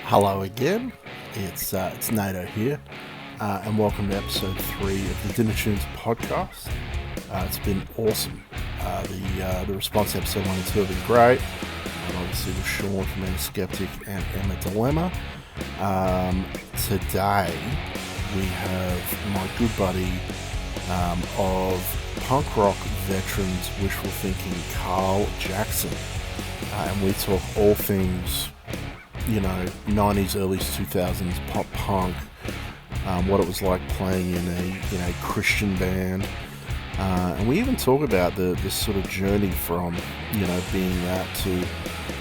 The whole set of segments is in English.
Hello again, it's NATO here, and welcome to episode 3 of the Dinner Tunes podcast. It's been awesome. The response to episode 1 and 2 have been great. Obviously with Sean from Emma Skeptic and Emma Dilemma. Today we have my good buddy of punk rock veterans wishful thinking, Carl Jackson, and we talk all things 90s, early 2000s pop punk, what it was like playing in a Christian band, and we even talk about this sort of journey from being that to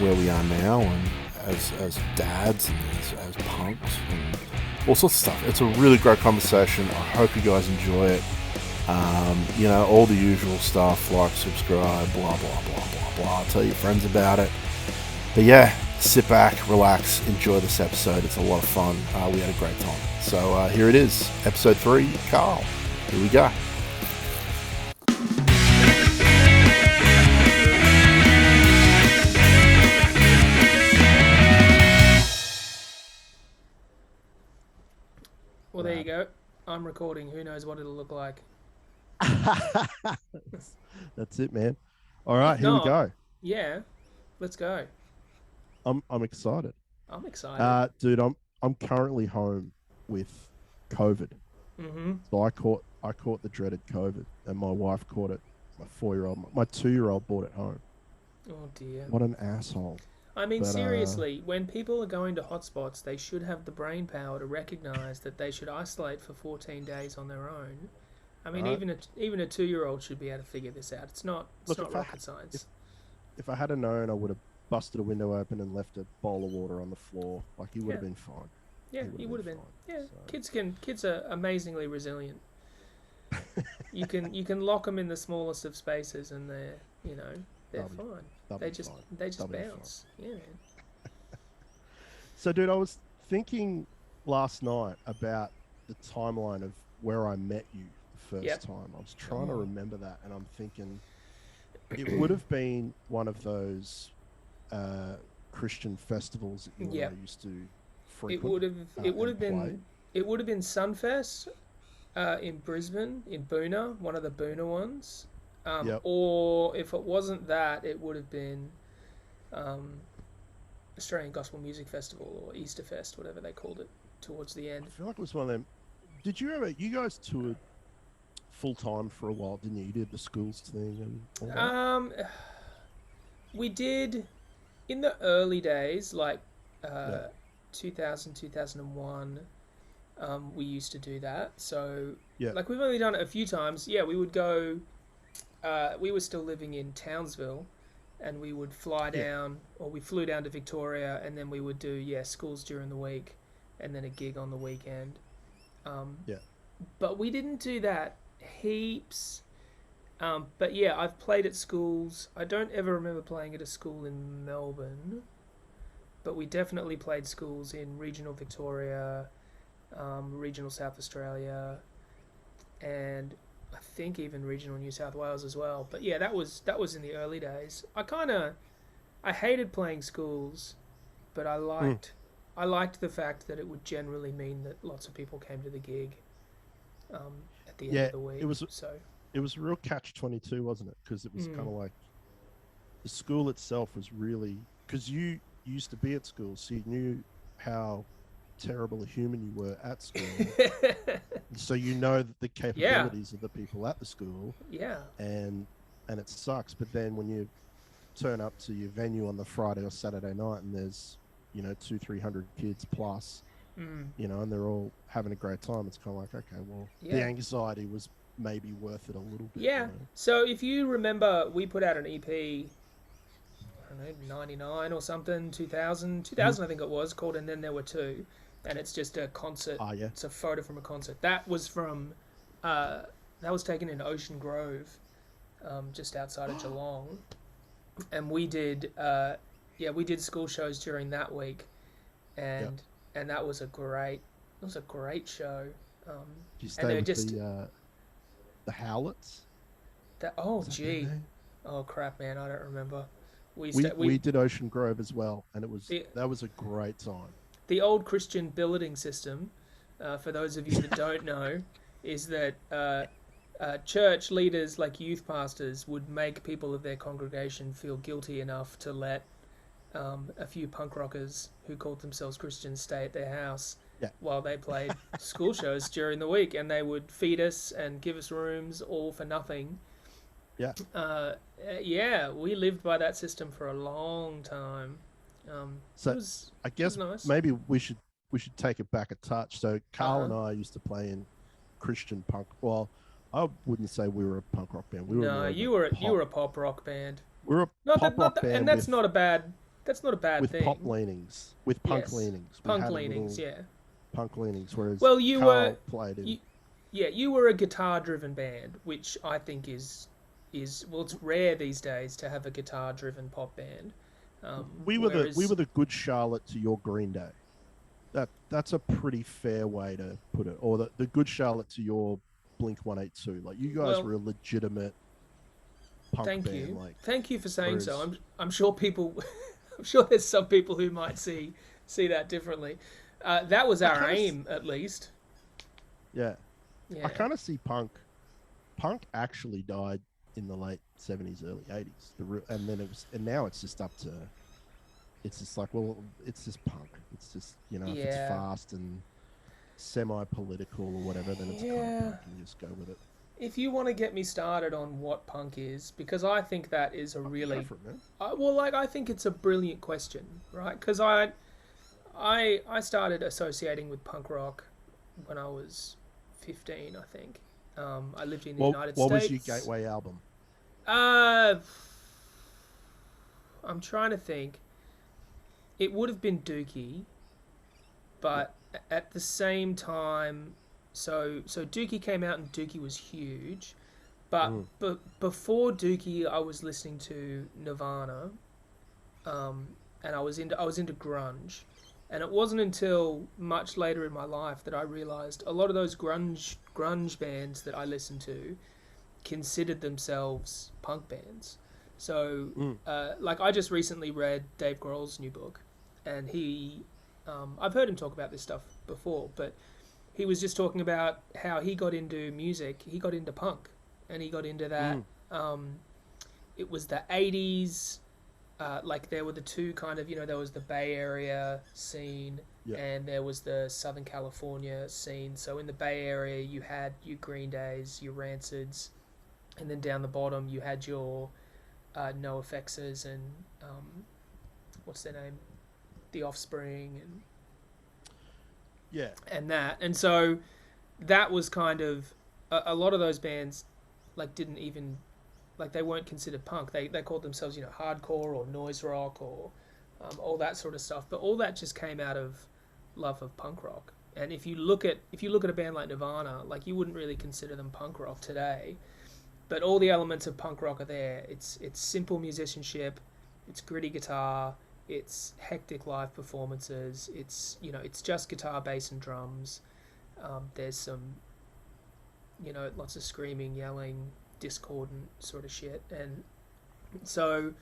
where we are now, and as dads and as punks and all sorts of stuff. It's a really great conversation. I hope you guys enjoy it. All the usual stuff like subscribe, blah blah blah blah blah. Tell your friends about it. But yeah, sit back, relax, enjoy this episode. It's a lot of fun. We had a great time. So here it is, episode 3, Carl. Here we go. Well, there you go. I'm recording. Who knows what it'll look like. That's it, man. All right, here we go. Yeah, let's go. I'm excited. I'm excited. Dude, I'm currently home with COVID. Mm-hmm. So I caught the dreaded COVID, and my wife caught it. My 2-year-old brought it home. Oh dear. What an asshole. I mean, seriously, when people are going to hotspots, they should have the brain power to recognise that they should isolate for 14 days on their own. I mean, even a 2-year-old should be able to figure this out. It's not rocket science. If I had known, I would have busted a window open and left a bowl of water on the floor. Like, he would have been fine. Yeah, he would have been. Fine, Yeah, so. Kids are amazingly resilient. You can lock them in the smallest of spaces, and they're fine. They just bounce. Yeah, man. So, dude, I was thinking last night about the timeline of where I met you the first time. I was trying to remember that, and I'm thinking it would have been one of those Christian festivals that you and I used to frequent. It would have been Sunfest in Brisbane, in Boona, one of the Boona ones. Or if it wasn't that, it would have been Australian Gospel Music Festival or Easter Fest, whatever they called it, towards the end. I feel like it was one of them. Did you ever? You guys toured full time for a while, didn't you? You did the schools thing and all that. We did in the early days, like 2000, 2001. We used to do that. So, like, we've only done it a few times. Yeah, we would go. We were still living in Townsville, and we would fly down, or we flew down to Victoria, and then we would do schools during the week, and then a gig on the weekend. But we didn't do that heaps. But yeah, I've played at schools. I don't ever remember playing at a school in Melbourne, but we definitely played schools in regional Victoria, regional South Australia, and I think even regional New South Wales as well. But yeah, that was in the early days. I hated playing schools, but I liked the fact that it would generally mean that lots of people came to the gig at the end of the week. It was a real catch-22, wasn't it? Because it was kind of like the school itself was really, because you used to be at school, so you knew how terrible a human you were at school. So the capabilities of the people at the school. Yeah. And it sucks. But then when you turn up to your venue on the Friday or Saturday night and there's 200-300 kids plus, and they're all having a great time, it's kind of like, okay, well, the anxiety was maybe worth it a little bit. Yeah. So if you remember, we put out an EP, I don't know, 99 or something, 2000 I think it was, called And Then There Were Two. And it's just a concert. It's a photo from a concert. That was from, that was taken in Ocean Grove, just outside of Geelong. And we did, school shows during that week. And that was a great show. Did you stay with the Howlets? Oh crap, man, I don't remember. We did Ocean Grove as well, and that was a great time. the old Christian billeting system, for those of you that don't know, is that church leaders, like youth pastors, would make people of their congregation feel guilty enough to let a few punk rockers who called themselves Christians stay at their house Yeah. while they played school shows during the week, and they would feed us and give us rooms all for nothing. Yeah. Yeah, we lived by that system for a long time. So it was, I it was guess nice. maybe we should take it back a touch. So Carl and Uh-huh. I used to play in Christian punk. Well, I wouldn't say we were a punk rock band. We were No, more of you were a pop rock band. we were a Not pop that, not rock that, and band that's with not a bad. That's not a bad with pop thing. leanings, with punk Yes, leanings. We punk had a leanings. little Yeah. punk leanings, whereas Well, you Carl were. played in. Yeah, you were a guitar-driven band, which I think is well, it's rare these days to have a guitar-driven pop band. We were Whereas, the Good Charlotte to your Green Day. That's a pretty fair way to put it, or the Good Charlotte to your Blink 182. Like you guys well, were a legitimate punk thank band. you, Like thank you for saying so. whereas I'm sure people, I'm sure there's some people who might see that differently. That was I our kinda aim, at least. yeah, Yeah, I kind of see punk. Punk actually died in the late 70s, early 80s. And then and now it's just up to. It's just like, well, it's just punk. It's just, if it's yeah, fast and semi-political or whatever, then it's kind of yeah. punk and you just go with it. If you want to get me started on what punk is, because I think that is a Go really, for it, man. I think it's a brilliant question, right? Because I started associating with punk rock when I was 15, I think. I lived in the United States. What was your gateway album? I'm trying to think. It would have been Dookie, but at the same time, so Dookie came out and Dookie was huge, but before Dookie, I was listening to Nirvana, and I was into grunge, and it wasn't until much later in my life that I realized a lot of those grunge bands that I listened to considered themselves punk bands. So, like I just recently read Dave Grohl's new book, and I've heard him talk about this stuff before, but he was just talking about how he got into music. He got into punk, and he got into that. It was the 80s. Like there were the two kind of, there was the Bay Area scene, and there was the Southern California scene. So in the Bay Area, you had your Green Days, your Rancids, and then down the bottom you had your NoFX's and what's their name, The Offspring, and that. And so that was kind of a lot of those bands, like didn't even, like they weren't considered punk. They called themselves hardcore or noise rock or all that sort of stuff. But all that just came out of love of punk rock. And if you look at a band like Nirvana, like you wouldn't really consider them punk rock today, but all the elements of punk rock are there. It's simple musicianship, it's gritty guitar, it's hectic live performances. It's it's just guitar, bass, and drums. There's some lots of screaming, yelling, discordant sort of shit, and so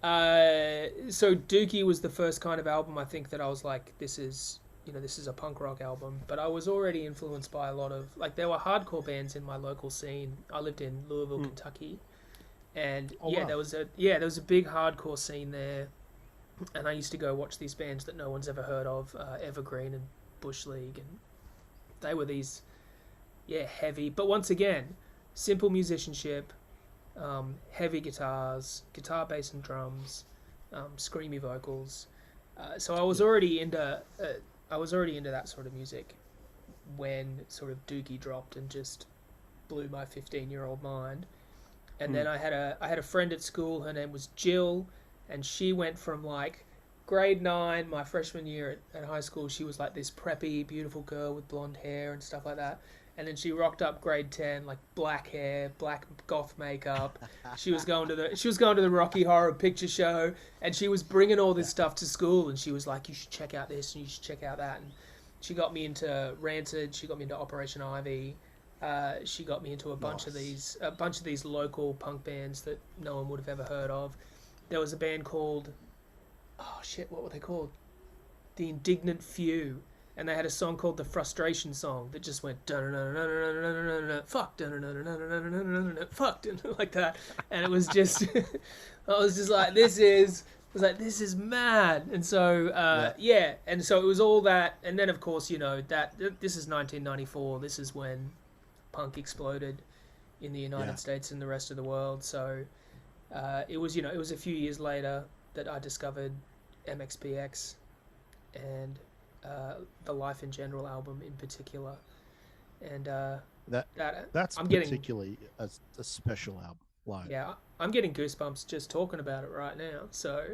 Dookie was the first kind of album I think that I was like, this is a punk rock album. But I was already influenced by a lot of, like, there were hardcore bands in my local scene. I lived in Louisville, Kentucky, and wow. there was a big hardcore scene there, and I used to go watch these bands that no one's ever heard of, Evergreen and Bush League, and they were these heavy, but once again, simple musicianship, heavy guitars, guitar, bass, and drums, screamy vocals. So I was already into that sort of music when sort of Dookie dropped and just blew my 15-year-old mind. And then I had a friend at school. Her name was Jill, and she went from like grade 9, my freshman year at high school. She was like this preppy, beautiful girl with blonde hair and stuff like that. And then she rocked up grade 10, like black hair, black goth makeup. She was going to the Rocky Horror Picture Show, and she was bringing all this stuff to school. And she was like, "You should check out this, and you should check out that." And she got me into Rancid. She got me into Operation Ivy. She got me into a bunch of these local punk bands that no one would have ever heard of. There was a band called, what were they called? the Indignant Few, and they had a song called the Frustration Song that just went fuck fuck like that, and it was just I was just like, this is mad. And so yeah, and so it was all that, and then of course, you know, that this is 1994. This is when punk exploded in the United States and the rest of the world. So it was, you know, it was a few years later that I discovered MXPX and the Life in General album in particular. And that's I'm particularly a special album. Like, yeah, I'm getting goosebumps just talking about it right now. So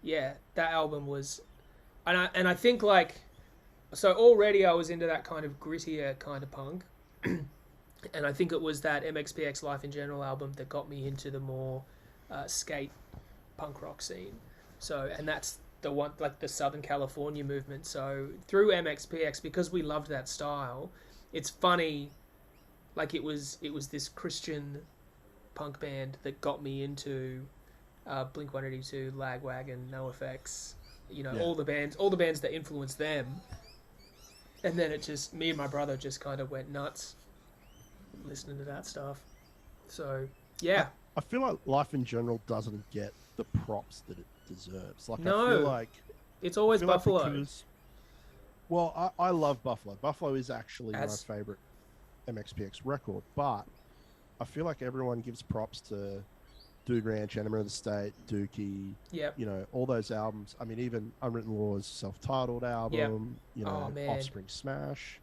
yeah, that album was, and I think, like, so already I was into that kind of grittier kind of punk, and I think it was that MXPX Life in General album that got me into the more skate punk rock scene. So, and that's the one, like the Southern California movement. So through MXPX, because we loved that style, it's funny, like it was this Christian punk band that got me into Blink-182, Lagwagon, NoFX, you know, all the bands that influenced them. And then it just, me and my brother just kind of went nuts listening to that stuff. So yeah, I feel like Life in General doesn't get the props that it deserves. Like, no, I feel like it's always Buffalo. Like because, well, I love Buffalo. Buffalo is actually my favorite MXPX record, but I feel like everyone gives props to Dude Ranch, Enema of the State, Dookie, you know, all those albums. I mean, even Unwritten Law's self-titled album, you know, Offspring Smash,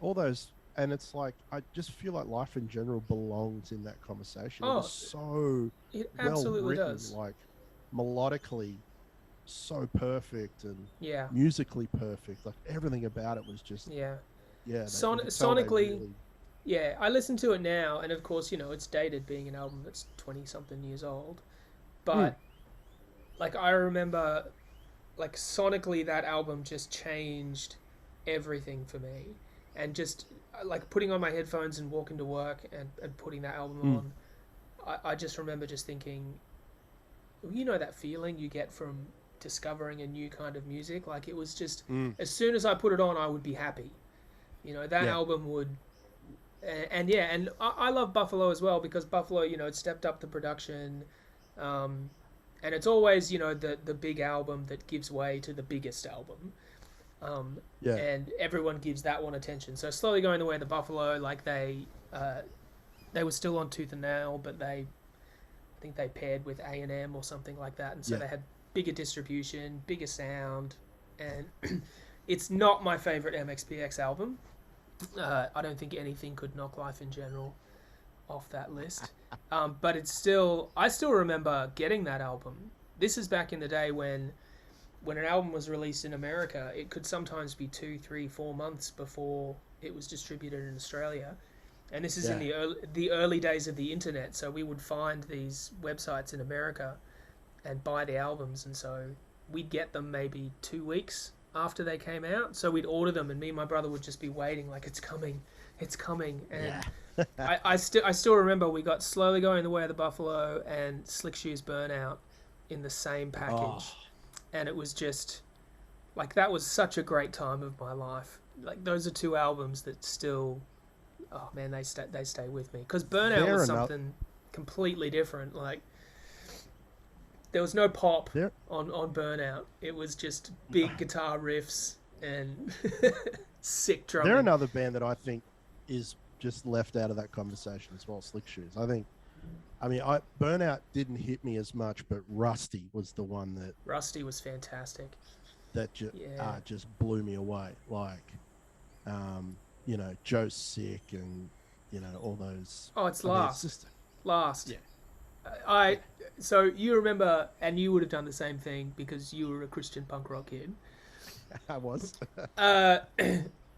all those. And it's like, I just feel like Life in General belongs in that conversation. It was so well written, does. Like melodically so perfect and musically perfect. Like everything about it was just sonically. Yeah, I listen to it now, and of course, you know, it's dated, being an album that's 20-something years old. But, like, I remember, like, sonically, that album just changed everything for me. And just, like, putting on my headphones and walking to work and putting that album on, I just remember just thinking, you know, that feeling you get from discovering a new kind of music? Like, it was just, as soon as I put it on, I would be happy. You know, that album would... And I love Buffalo as well, because Buffalo, you know, it stepped up the production, and it's always, you know, the big album that gives way to the biggest album, and everyone gives that one attention. So Slowly Going the Way of the Buffalo, like they were still on Tooth and Nail, but I think they paired with A&M or something like that, and so they had bigger distribution, bigger sound, and it's not my favorite MXPX album. I don't think anything could knock Life in General off that list. But it's still... I still remember getting that album. This is back in the day when an album was released in America, it could sometimes be 2, 3, 4 months before it was distributed in Australia. And this is in the early days of the internet, so we would find these websites in America and buy the albums, and so we'd get them maybe 2 weeks after they came out, so we'd order them, and me and my brother would just be waiting, like, it's coming, and I still remember we got Slowly Going the Way of the Buffalo and Slick Shoes Burnout in the same package, and it was just like, that was such a great time of my life. Like, those are two albums that still, oh man, they stay with me, because Burnout was something completely different. Like, there was no pop on Burnout. It was just big guitar riffs and sick drumming. They're another band that I think is just left out of that conversation as well, Slick Shoes. Burnout didn't hit me as much, but Rusty was the one that... Rusty was fantastic. That just blew me away. Like, you know, Joe's Sick and, you know, all those... Oh, it's Last. Last. Yeah. So you remember, and you would have done the same thing because you were a Christian punk rock kid. I was.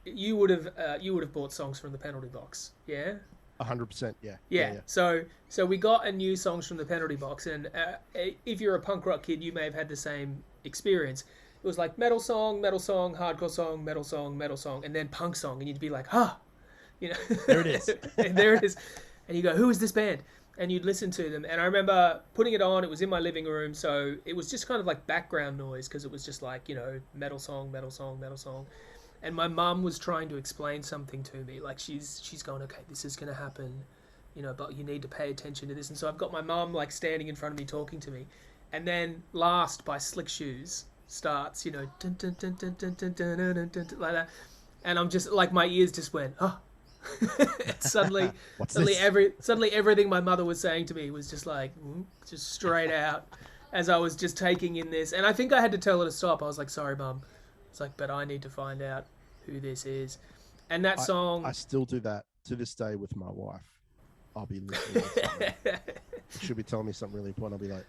You would have bought songs from the Penalty Box, yeah? 100%, yeah. Yeah. So we got a new songs from the Penalty Box, and if you're a punk rock kid, you may have had the same experience. It was like metal song, hardcore song, metal song, and then punk song, and you'd be like, you know. There it is. And there it is. And you go, who is this band? and you'd listen to them. And I remember putting it on. It was in my living room, so it was just kind of like background noise because it was just like, you know, metal song, metal song, metal song. And my mum was trying to explain something to me, like she's going, okay, this is going to happen, you know, but you need to pay attention to this. And so I've got my mum like standing in front of me talking to me, and then Last by Slick Shoes starts, you know, dun, dun, dun, dun, dun, dun, dun, dun, dun, dun, like that, and I'm just like, my ears just went, oh. suddenly What's suddenly this? suddenly everything my mother was saying to me was just like, just straight out, as I was just taking in this. And I think I had to tell her to stop. I was like, sorry mum. It's like, but I need to find out who this is. And that I song. still do that to this day with my wife. I'll be listening to something. She'll be telling me something really important. I'll be like,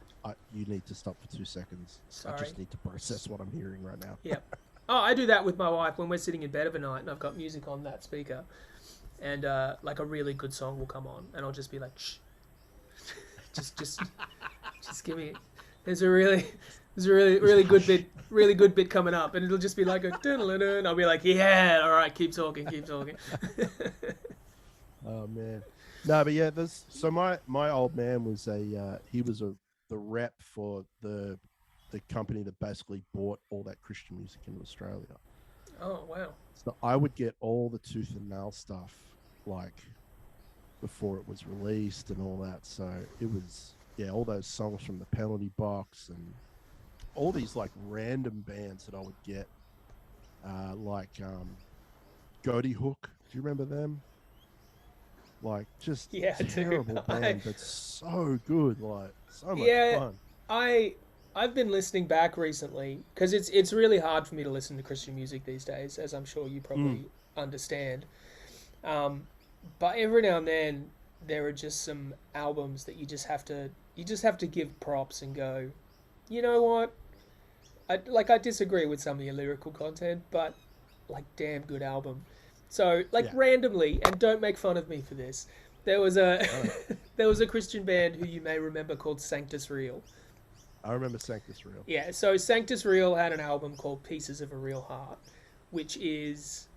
you need to stop for 2 seconds. Sorry. I just need to process what I'm hearing right now. Yep. Oh, I do that with my wife when we're sitting in bed of a night and I've got music on that speaker, and like a really good song will come on, and I'll just be like, shh, just give me. There's a really good bit coming up, and it'll just be like a and I'll be like, yeah, all right, keep talking. Oh man, no, but yeah, so my old man was the rep for the company that basically bought all that Christian music in Australia. Oh wow. So I would get all the Tooth and Nail stuff like before it was released and all that. So it was, yeah, all those songs from the Penalty Box and all these like random bands that I would get, like Goaty Hook. Do you remember them? Like just terrible band, but so good, like so much fun. I've been listening back recently because it's really hard for me to listen to Christian music these days, as I'm sure you probably understand. But every now and then there are just some albums that you just have to give props and go, you know what? I disagree with some of your lyrical content, but like, damn good album. So like, randomly, and don't make fun of me for this, there was a there was a Christian band who you may remember called Sanctus Real. I remember Sanctus Real. Yeah, so Sanctus Real had an album called Pieces of a Real Heart, which is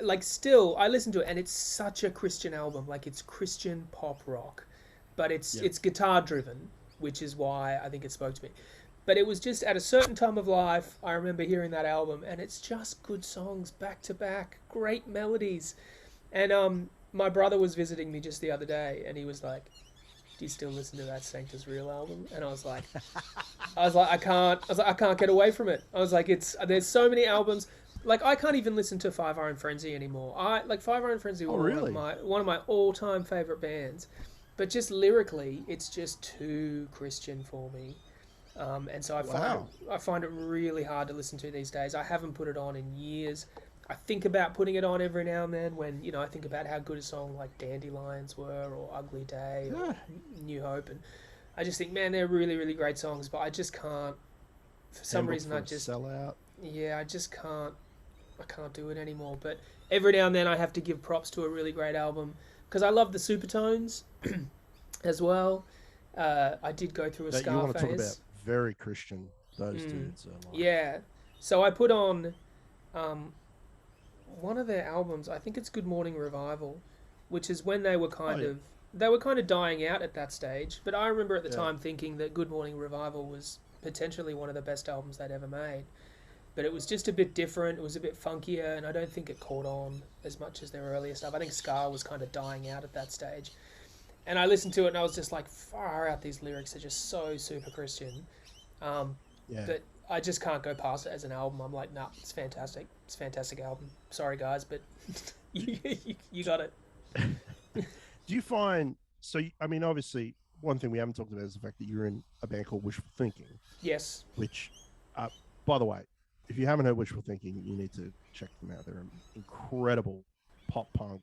like, still I listen to it and it's such a Christian album. Like, it's Christian pop rock, but it's guitar driven, which is why I think it spoke to me. But it was just at a certain time of life, I remember hearing that album, and it's just good songs back to back, great melodies. And my brother was visiting me just the other day, and he was like, do you still listen to that Sanctus Real album? And I was like, I can't get away from it. I was like, there's so many albums. Like, I can't even listen to Five Iron Frenzy anymore. Five Iron Frenzy were one of my all-time favorite bands, but just lyrically, it's just too Christian for me. And so I find it really hard to listen to these days. I haven't put it on in years. I think about putting it on every now and then when, you know, I think about how good a song like Dandelions were, or Ugly Day, or New Hope, and I just think, man, they're really, really great songs, but I just can't, for some reason, I just sell out. Yeah, I just can't. I can't do it anymore. But every now and then I have to give props to a really great album, because I love the Supertones as well. I did go through a ska phase. You want to talk about very Christian, those dudes are like. Yeah. So I put on one of their albums, I think it's Good Morning Revival, which is when they were kind of dying out at that stage. But I remember at the time thinking that Good Morning Revival was potentially one of the best albums they'd ever made. But it was just a bit different, it was a bit funkier, and I don't think it caught on as much as their earlier stuff. I think ska was kind of dying out at that stage. And I listened to it and I was just like, far out, these lyrics are just so super Christian. But I just can't go past it as an album. I'm like, nah, it's fantastic. It's a fantastic album. Sorry, guys, but you got it. Do you find, I mean, obviously, one thing we haven't talked about is the fact that you're in a band called Wishful Thinking. Yes. Which, by the way, if you haven't heard Wishful Thinking, you need to check them out. They're an incredible pop punk.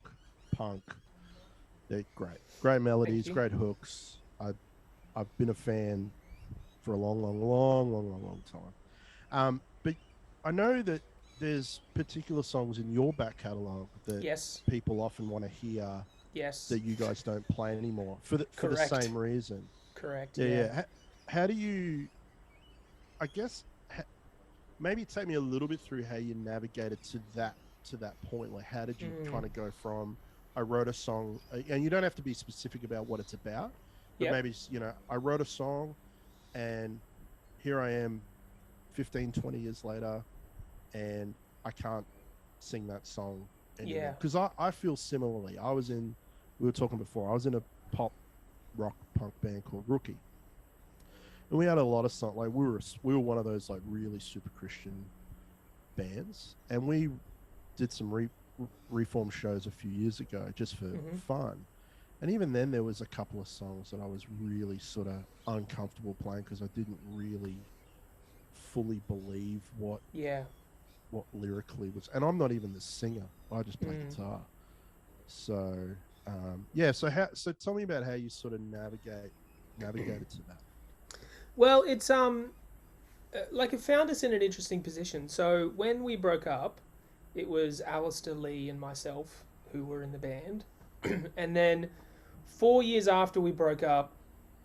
They're great. Great melodies, great hooks. I've been a fan for a long time. But I know that there's particular songs in your back catalogue that people often want to hear that you guys don't play anymore for the same reason. Correct. Yeah. How do you, I guess, maybe take me a little bit through how you navigated to that point. Like, how did you kind of go from I wrote a song, and you don't have to be specific about what it's about, but Yep. maybe, I wrote a song, and here I am 15, 20 years later, and I can't sing that song Yeah. anymore. Because I feel similarly. We were talking before, I was in a pop rock punk band called Rookie. And we had a lot of songs, like we were one of those like really super Christian bands. And we did some reform shows a few years ago just for Hmm. fun. And even then, there was a couple of songs that I was really sort of uncomfortable playing because I didn't really fully believe Yeah. what lyrically was. And I'm not even the singer; I just play Mm. guitar. So yeah. So tell me about how you sort of navigated to that. Well, it's like it found us in an interesting position. So when we broke up, it was Alistair, Lee, and myself who were in the band, and then 4 years after we broke up,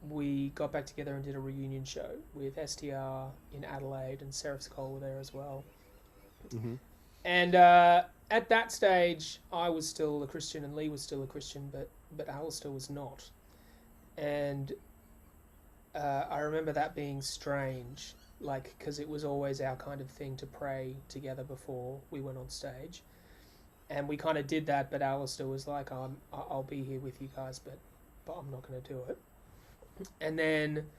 we got back together and did a reunion show with STR in Adelaide, and Seraph Cole were there as well. Mm-hmm. And at that stage, I was still a Christian and Lee was still a Christian, but Alistair was not. And I remember that being strange, like because it was always our kind of thing to pray together before we went on stage, and we kind of did that. But Alistair was like, I'll be here with you guys, but I'm not going to do it." And then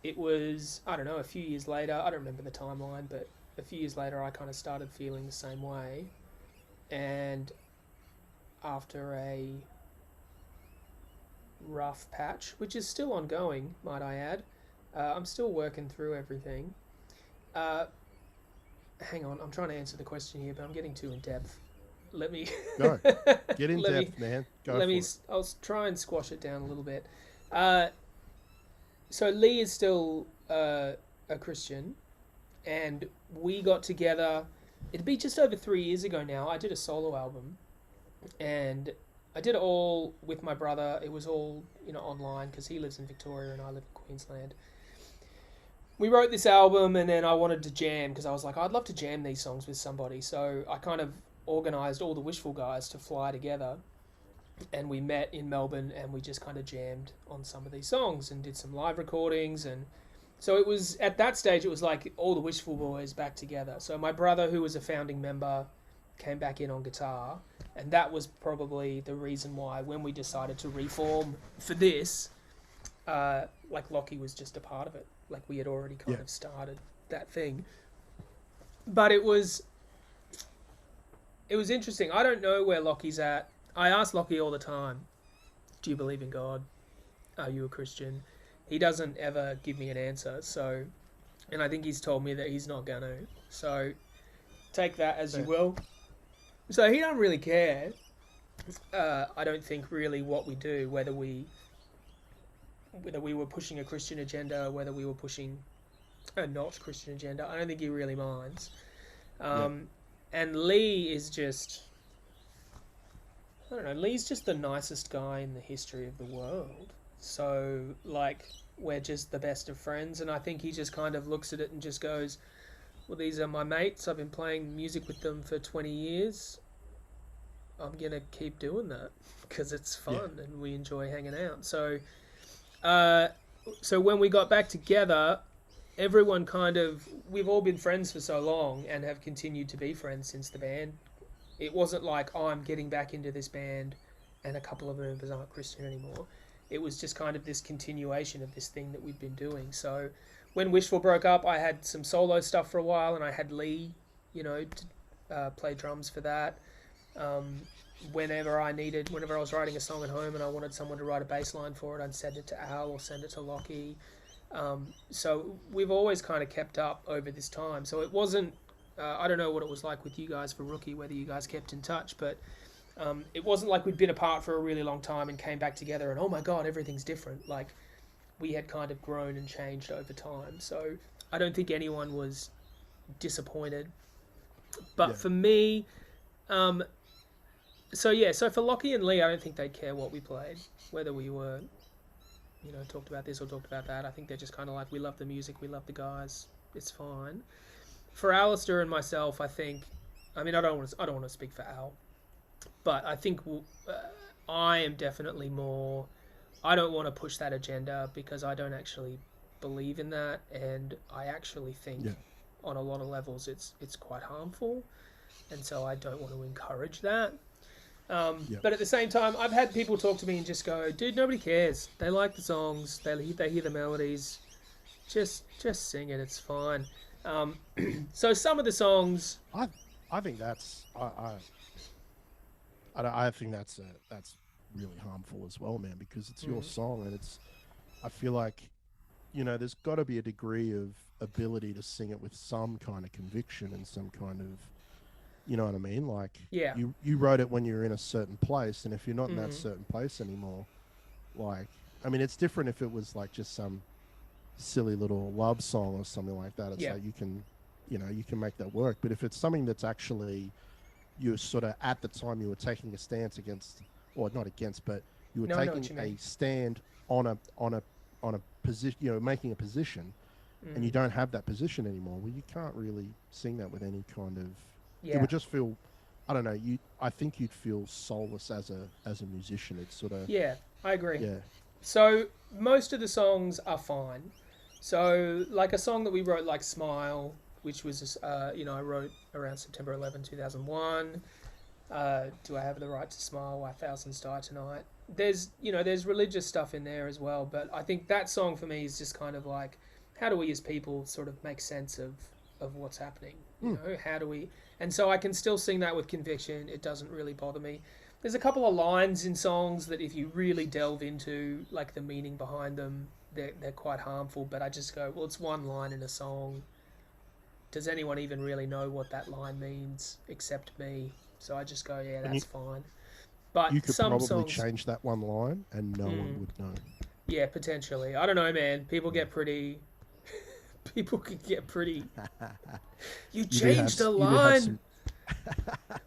it was, I don't know, a few years later. I don't remember the timeline, but a few years later, I kind of started feeling the same way, and after a rough patch, which is still ongoing, might I add. I'm still working through everything. Uh, Hang on, I'm trying to answer the question here, but I'm getting too in depth. Let me Go. Get in let me depth, man. Go let for me. it. I'll try and squash it down a little bit. Uh, so Lee is still a Christian, and we got together. It'd be just over 3 years ago now. I did a solo album, and I did it all with my brother. It was all online because he lives in Victoria and I live in Queensland. We wrote this album, and then I wanted to jam because I was like, I'd love to jam these songs with somebody. So I kind of organised all the Wishful guys to fly together, and we met in Melbourne, and we just kind of jammed on some of these songs and did some live recordings. And so it was at that stage, it was like all the Wishful boys back together. So my brother, who was a founding member, came back in on guitar, and that was probably the reason why when we decided to reform for this, like Lockie was just a part of it. Like we had already kind Yeah. of started that thing. But it was interesting. I don't know where Lockie's at. I ask Lockie all the time, "Do you believe in God? Are you a Christian?" He doesn't ever give me an answer. So, and I think he's told me that he's not gonna. So, take that as you Fair. will. So he don't really care. I don't think really what we do, whether we were pushing a Christian agenda, whether we were pushing a not Christian agenda. I don't think he really minds. Yeah. And Lee is just, I don't know, Lee's just the nicest guy in the history of the world. So, like, we're just the best of friends, and I think he just kind of looks at it and just goes, "Well, these are my mates. I've been playing music with them for 20 years. I'm going to keep doing that because it's Yeah. fun and we enjoy hanging out." Uh, so when we got back together, everyone we've all been friends for so long and have continued to be friends since the band. It wasn't like, "Oh, I'm getting back into this band and a couple of members aren't Christian anymore." It was just kind of this continuation of this thing that we'd been doing. So when Wishful broke up, I had some solo stuff for a while, and I had Lee, to play drums for that. Um, whenever I was writing a song at home and I wanted someone to write a bass line for it, I'd send it to Al or send it to Lockie. So we've always kind of kept up over this time. So it wasn't, I don't know what it was like with you guys for Rookie, whether you guys kept in touch, but it wasn't like we'd been apart for a really long time and came back together and, oh my God, everything's different. Like, we had kind of grown and changed over time. So I don't think anyone was disappointed. But Yeah. for me, um, so for Lockie and Lee, I don't think they'd care what we played, whether we were, talked about this or talked about that. I think they're just kind of like, we love the music, we love the guys, it's fine. For Alistair and myself, I think, I mean, I don't want to speak for Al, but I think I am definitely more. I don't want to push that agenda because I don't actually believe in that, and I actually think Yeah. on a lot of levels it's quite harmful, and so I don't want to encourage that. Yeah. But at the same time, I've had people talk to me and just go, "Dude, nobody cares. They like the songs. They hear the melodies. Just sing it. It's fine." Um, so some of the songs, I I think that's I think that's really harmful as well, man, because it's your mm, song and it's I feel like there's got to be a degree of ability to sing it with some kind of conviction and some kind of, you know what I mean? Like yeah, you wrote it when you're in a certain place, and if you're not in that mm, certain place anymore, like I mean, it's different if it was like just some silly little love song or something like that. It's yeah, like you can make that work. But if it's something that's actually you sort of at the time you were taking a stance against, or not against, but you were no, I know what taking you a mean. stand on a position, making a position, and you Mm, don't have that position anymore. Well, you can't really sing that with any kind of. It yeah, would just feel, I don't know. I think you'd feel soulless as a musician. It's sort of, yeah, I agree. yeah, So most of the songs are fine. So like a song that we wrote, like "Smile," which was I wrote around September 11, 2001. Do I have the right to smile? Why thousands die tonight? There's religious stuff in there as well, but I think that song for me is just kind of like, how do we as people sort of make sense of what's happening? mm, How do we? And so I can still sing that with conviction. It doesn't really bother me. There's a couple of lines in songs that if you really delve into like the meaning behind them, they're quite harmful. But I just go, well, it's one line in a song. Does anyone even really know what that line means except me? So I just go, yeah, and that's fine. But you could some probably songs, change that one line, and no one mm, would know. yeah, potentially. I don't know, man. People get pretty. People can get pretty. You changed a You do have line. some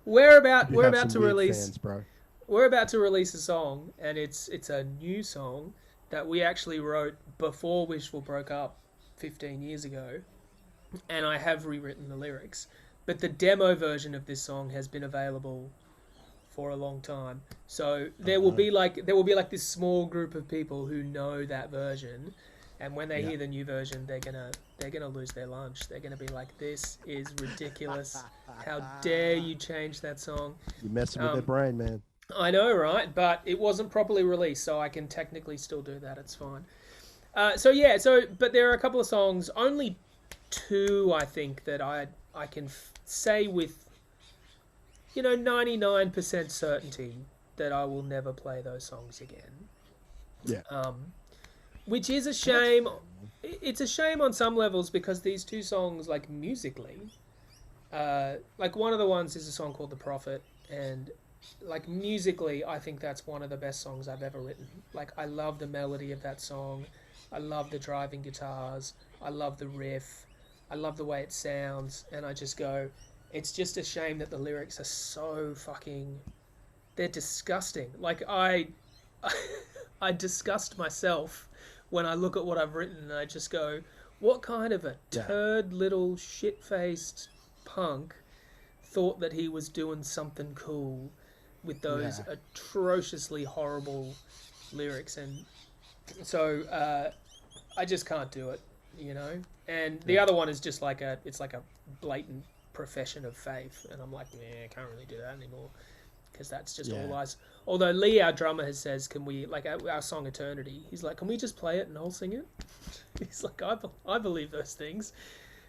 We're you about do we're have about some to weird release fans, bro. we're about to release a song, and it's a new song that we actually wrote before Wishful broke up 15 years ago, and I have rewritten the lyrics. But the demo version of this song has been available for a long time. So Oh no, there will be like this small group of people who know that version, and when they yeah. hear the new version, they're gonna lose their lunch. They're gonna be like, "This is ridiculous! How dare you change that song?" You're messing with their Um, brain, man. I know, right? But it wasn't properly released, so I can technically still do that. It's fine. So yeah, but there are a couple of songs, only two, I think, that I can say with 99% certainty that I will never play those songs again. Yeah, Which is a and that's shame. fair, man. It's a shame on some levels because these two songs, like musically, like one of the ones is a song called "The Prophet," and like musically, I think that's one of the best songs I've ever written. Like I love the melody of that song, I love the driving guitars, I love the riff, I love the way it sounds, and I just go, it's just a shame that the lyrics are so fucking, they're disgusting. Like I disgust myself when I look at what I've written and I just go, what kind of a Yeah, turd little shit faced punk thought that he was doing something cool with those yeah, atrociously horrible lyrics, and so I just can't do it. And the yeah, other one is just like it's like a blatant profession of faith, and I'm like, I can't really do that anymore because that's just all yeah. lies. Although Lee, our drummer, has says, can we like our song Eternity? He's like, can we just play it and I'll sing it? He's like, I believe those things,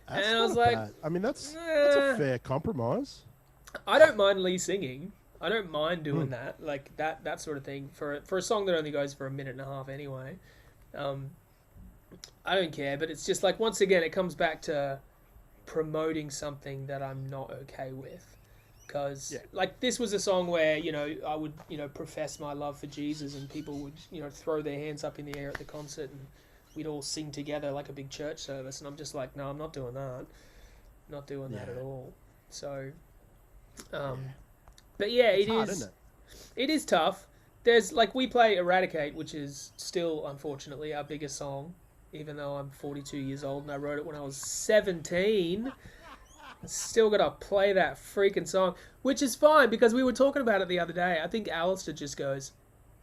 That's and I not was a like, bad. I mean, that's a nah. fair compromise. I don't mind Lee singing. I don't mind doing Mm. that, like that sort of thing for a song that only goes for a minute and a half anyway. Um, I don't care, but it's just like once again, it comes back to promoting something that I'm not okay with. Because Yeah, like this was a song where I would profess my love for Jesus, and people would throw their hands up in the air at the concert, and we'd all sing together like a big church service, and I'm just like, no, I'm not doing that, not doing that at yeah, all. So, yeah. um, but yeah, It's hard, isn't it? it is tough. There's like we play Eradicate, which is still unfortunately our biggest song, even though I'm 42 years old and I wrote it when I was 17. Still gotta play that freaking song, which is fine because we were talking about it the other day. I think Alistair just goes,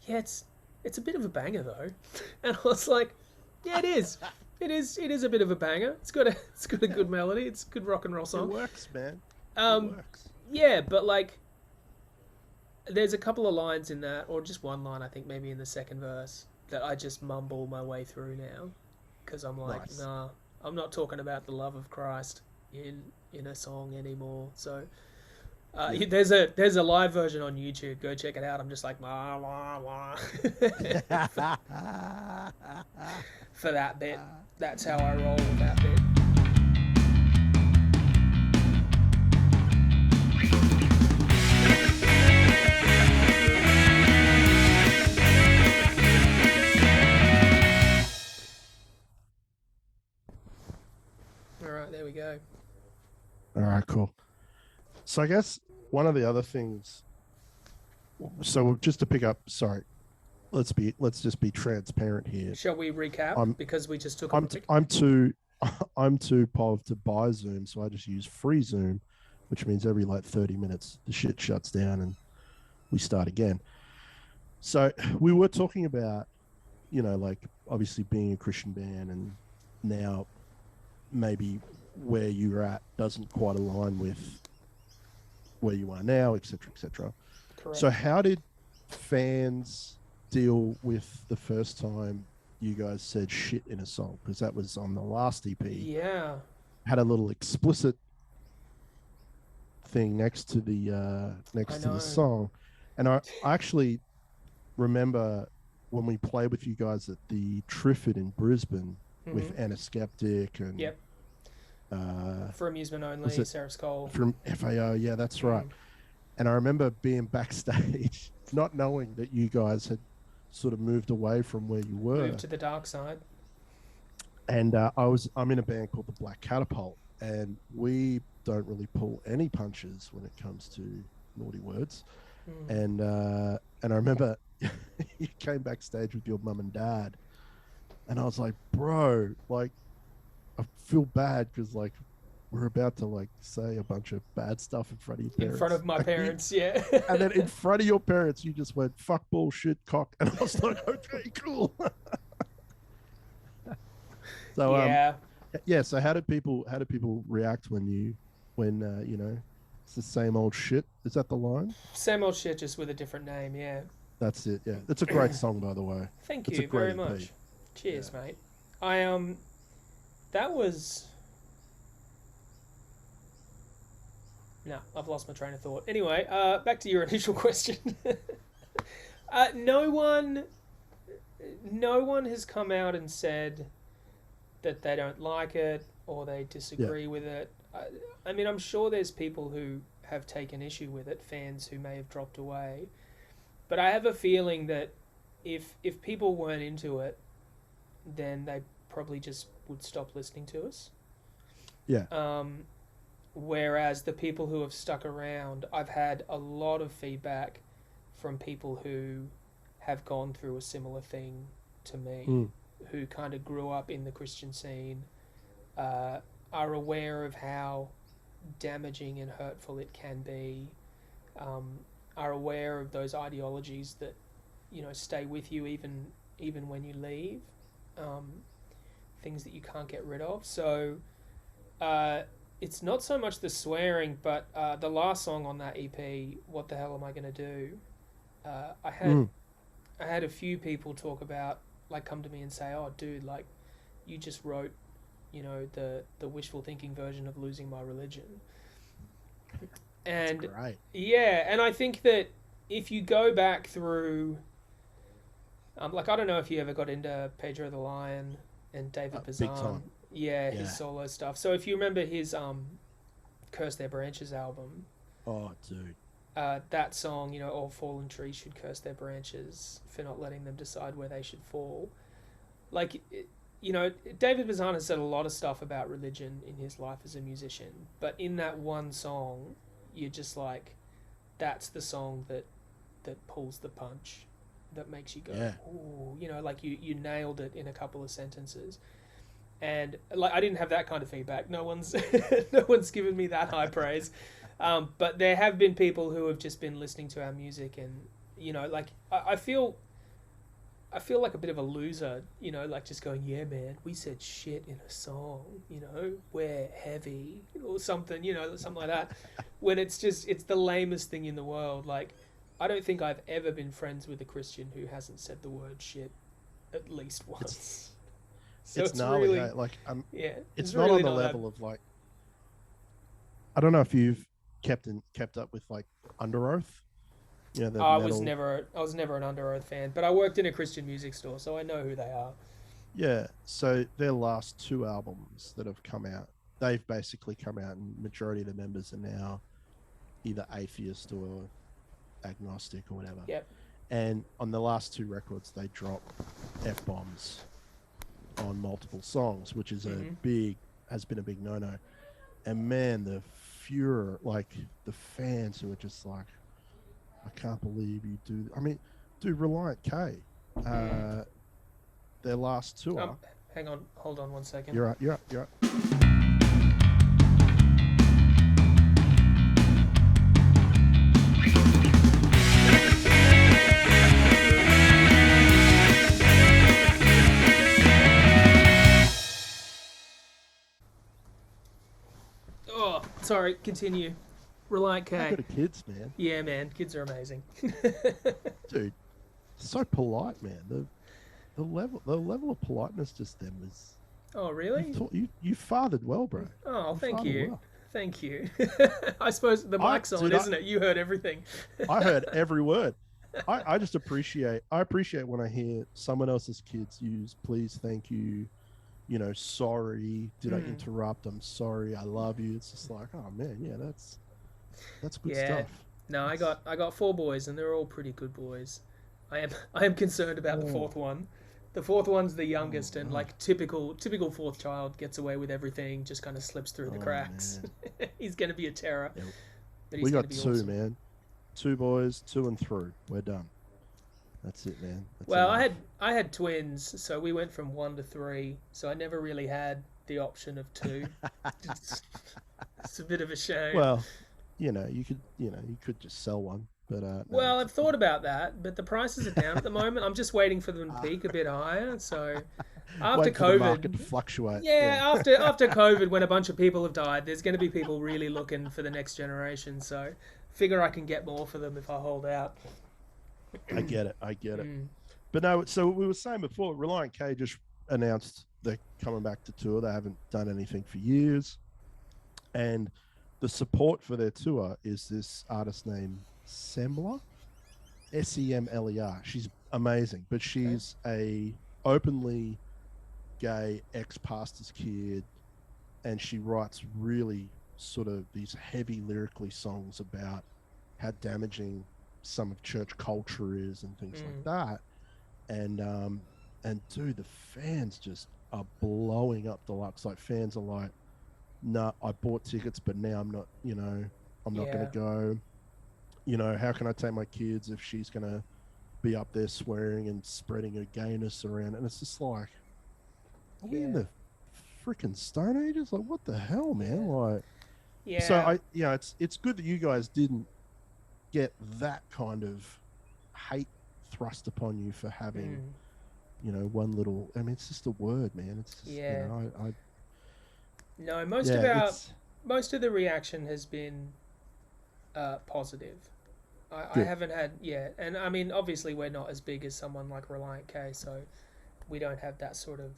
"Yeah, it's a bit of a banger though," and I was like, "Yeah, it is. It is a bit of a banger. It's got a good melody. It's a good rock and roll It song." works, man. It Um, works. yeah, but like, there's a couple of lines in that, or just one line, I think maybe in the second verse, that I just mumble my way through now, because I'm like, Nice. nah, I'm not talking about the love of Christ in a song anymore. So Yeah. there's a live version on YouTube. Go check it out. I'm just like wah wah wah for that bit. That's how I roll with that bit. All right, there we go. All right, cool. So I guess one of the other things. So just to pick up, sorry, let's just be transparent here. Shall we recap I'm because we just took a I'm break? I'm too I'm too pov to buy Zoom, so I just use free Zoom, which means every like 30 minutes the shit shuts down and we start again. So we were talking about, like obviously being a Christian band, and now maybe where you're at doesn't quite align with where you are now, etc., etc. Correct. So how did fans deal with the first time you guys said shit in a song? Because that was on the last EP. Yeah. Had a little explicit thing next to the song, and I actually remember when we played with you guys at the Triffid in Brisbane with Anna Skeptic and Yep. For amusement only, was it Sarah Skoll. from FAO. Yeah, that's right. And I remember being backstage, not knowing that you guys had sort of moved away from where you were. Moved to the dark side. And I'm in a band called the Black Catapult, and we don't really pull any punches when it comes to naughty words. And I remember you came backstage with your mum and dad, and I was like, bro, like, I feel bad because like we're about to like say a bunch of bad stuff in front of your parents. In front of my parents, yeah. And then in front of your parents, you just went, fuck, bullshit, cock. And I was like, okay, cool. So yeah. So how did people react when it's the same old shit? Is that the line? Same old shit, just with a different name. Yeah. That's it. Yeah, it's a great song, by the way. Thank it's you very much. Cheers, mate. That was. No, I've lost my train of thought. Anyway, back to your initial question. No one has come out and said that they don't like it or they disagree with it. I mean, I'm sure there's people who have taken issue with it, fans who may have dropped away. But I have a feeling that if people weren't into it, then they probably just would stop listening to us. Yeah. Whereas the people who have stuck around, I've had a lot of feedback from people who have gone through a similar thing to me, who kind of grew up in the Christian scene, are aware of how damaging and hurtful it can be, are aware of those ideologies that, stay with you even when you leave, things that you can't get rid of. So it's not so much the swearing, but the last song on that EP, What the Hell Am I Gonna Do? I had a few people talk about, like, come to me and say, oh dude, like, you just wrote, the wishful thinking version of Losing My Religion. And that's great. Yeah, and I think that if you go back through, like, I don't know if you ever got into Pedro the Lion and David Bazan. Yeah, his solo stuff. So if you remember his Curse Their Branches album. Oh, dude. That song, all fallen trees should curse their branches for not letting them decide where they should fall. Like, David Bazan has said a lot of stuff about religion in his life as a musician, but in that one song, you're just like, that's the song that pulls the punch, that makes you go, ooh, like you nailed it in a couple of sentences. and like I didn't have that kind of feedback. No one's no one's given me that high praise. But there have been people who have just been listening to our music, and like I feel like a bit of a loser, like just going, yeah, man, we said shit in a song, we're heavy or something, something like that. When it's the lamest thing in the world. Like, I don't think I've ever been friends with a Christian who hasn't said the word shit at least once. So it's gnarly, really, hey? Like, yeah, it's not really on the not level of like, I don't know if you've kept up with like Under Oath, the I was metal. never an Under Oath fan, but I worked in a Christian music store, so I know who they are. Yeah, so their last two albums that have come out, they've basically come out, and majority of the members are now either atheist or agnostic or whatever. Yep. And on the last two records, they drop f bombs on multiple songs, which is has been a big no-no. And man, the furor, like the fans who are just like, I can't believe you do. I mean, dude, Reliant K, their last tour. Hang on, hold on 1 second. You're right. Oh, sorry, continue. Reliant K. I got kids, man. Yeah, man, kids are amazing. Dude, so polite, man. The level of politeness just then was. Oh, really? You fathered well, bro. Oh, thank you. Well. Thank you. I suppose the mic's on, isn't it? You heard everything. I heard every word. I just appreciate when I hear someone else's kids use please, thank you, sorry, did I interrupt? I'm sorry, I love you. It's just like, oh man, yeah, that's good stuff. No, I got 4 boys, and they're all pretty good boys. I am concerned about the fourth one. The fourth one's the youngest, and like typical fourth child gets away with everything, just kind of slips through the cracks. He's gonna be a terror. Yeah. But he's We got be 2, awesome. man. 2 boys, 2 and through. We're done. That's it, man. Well, I had twins, so we went from 1 to 3. So I never really had the option of 2. It's a bit of a shame. Well, you could just sell one. But no, well, I've thought about that, but the prices are down at the moment. I'm just waiting for them to peak a bit higher. So after Wait for COVID, the market to fluctuate. Yeah, after COVID, when a bunch of people have died, there's going to be people really looking for the next generation. So figure I can get more for them if I hold out. I get it. But no, so we were saying before, Reliant K just announced they're coming back to tour. They haven't done anything for years, and the support for their tour is this artist named Semler, Semler. She's amazing, but she's a openly gay ex-pastor's kid, and she writes really sort of these heavy lyrically songs about how damaging some of church culture is and things like that. And dude, the fans just are blowing up Deluxe. Like, fans are like, nah, I bought tickets, but now I'm not, I'm not going to go. How can I take my kids if she's going to be up there swearing and spreading her gayness around? And it's just like, are we in the freaking Stone Ages? Like, what the hell, man? Like, so it's good that you guys didn't get that kind of hate thrust upon you for having, one little. I mean, it's just a word, man. It's just, No, most of the reaction has been positive. I haven't had and I mean, obviously we're not as big as someone like Reliant K, so we don't have that sort of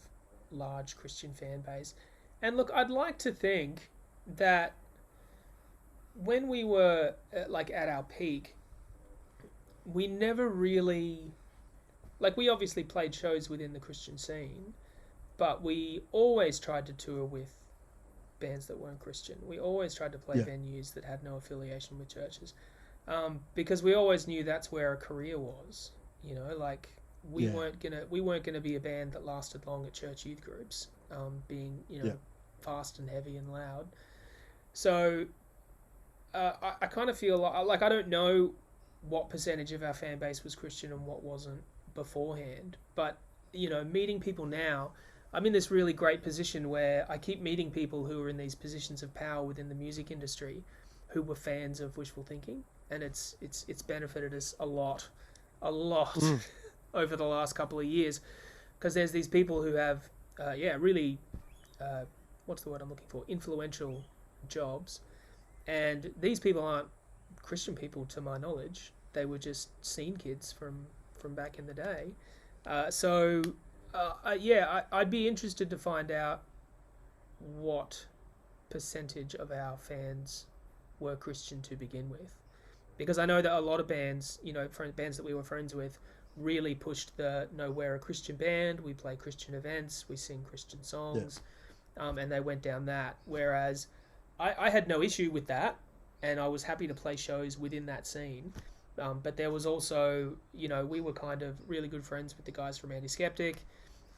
large Christian fan base. And look, I'd like to think that when we were at our peak, we never really, we obviously played shows within the Christian scene, but we always tried to tour with bands that weren't Christian. We always tried to play venues that had no affiliation with churches, because we always knew that's where our career was. We weren't gonna be a band that lasted long at church youth groups, being fast and heavy and loud. So I kind of feel like I don't know what percentage of our fan base was Christian and what wasn't beforehand, but meeting people now, I'm in this really great position where I keep meeting people who are in these positions of power within the music industry, who were fans of wishful thinking, and it's benefited us a lot Mm. over the last couple of years, because there's these people who have, really, uh, what's the word I'm looking for? Influential jobs, and these people aren't Christian people to my knowledge. They were just scene kids from back in the day. So I'd be interested to find out what percentage of our fans were Christian to begin with, because I know that a lot of bands, bands that we were friends with, really pushed the no, we're a Christian band, we play Christian events, we sing Christian songs, and they went down that. Whereas I had no issue with that, and I was happy to play shows within that scene. But there was also, we were kind of really good friends with the guys from Anti-Skeptic,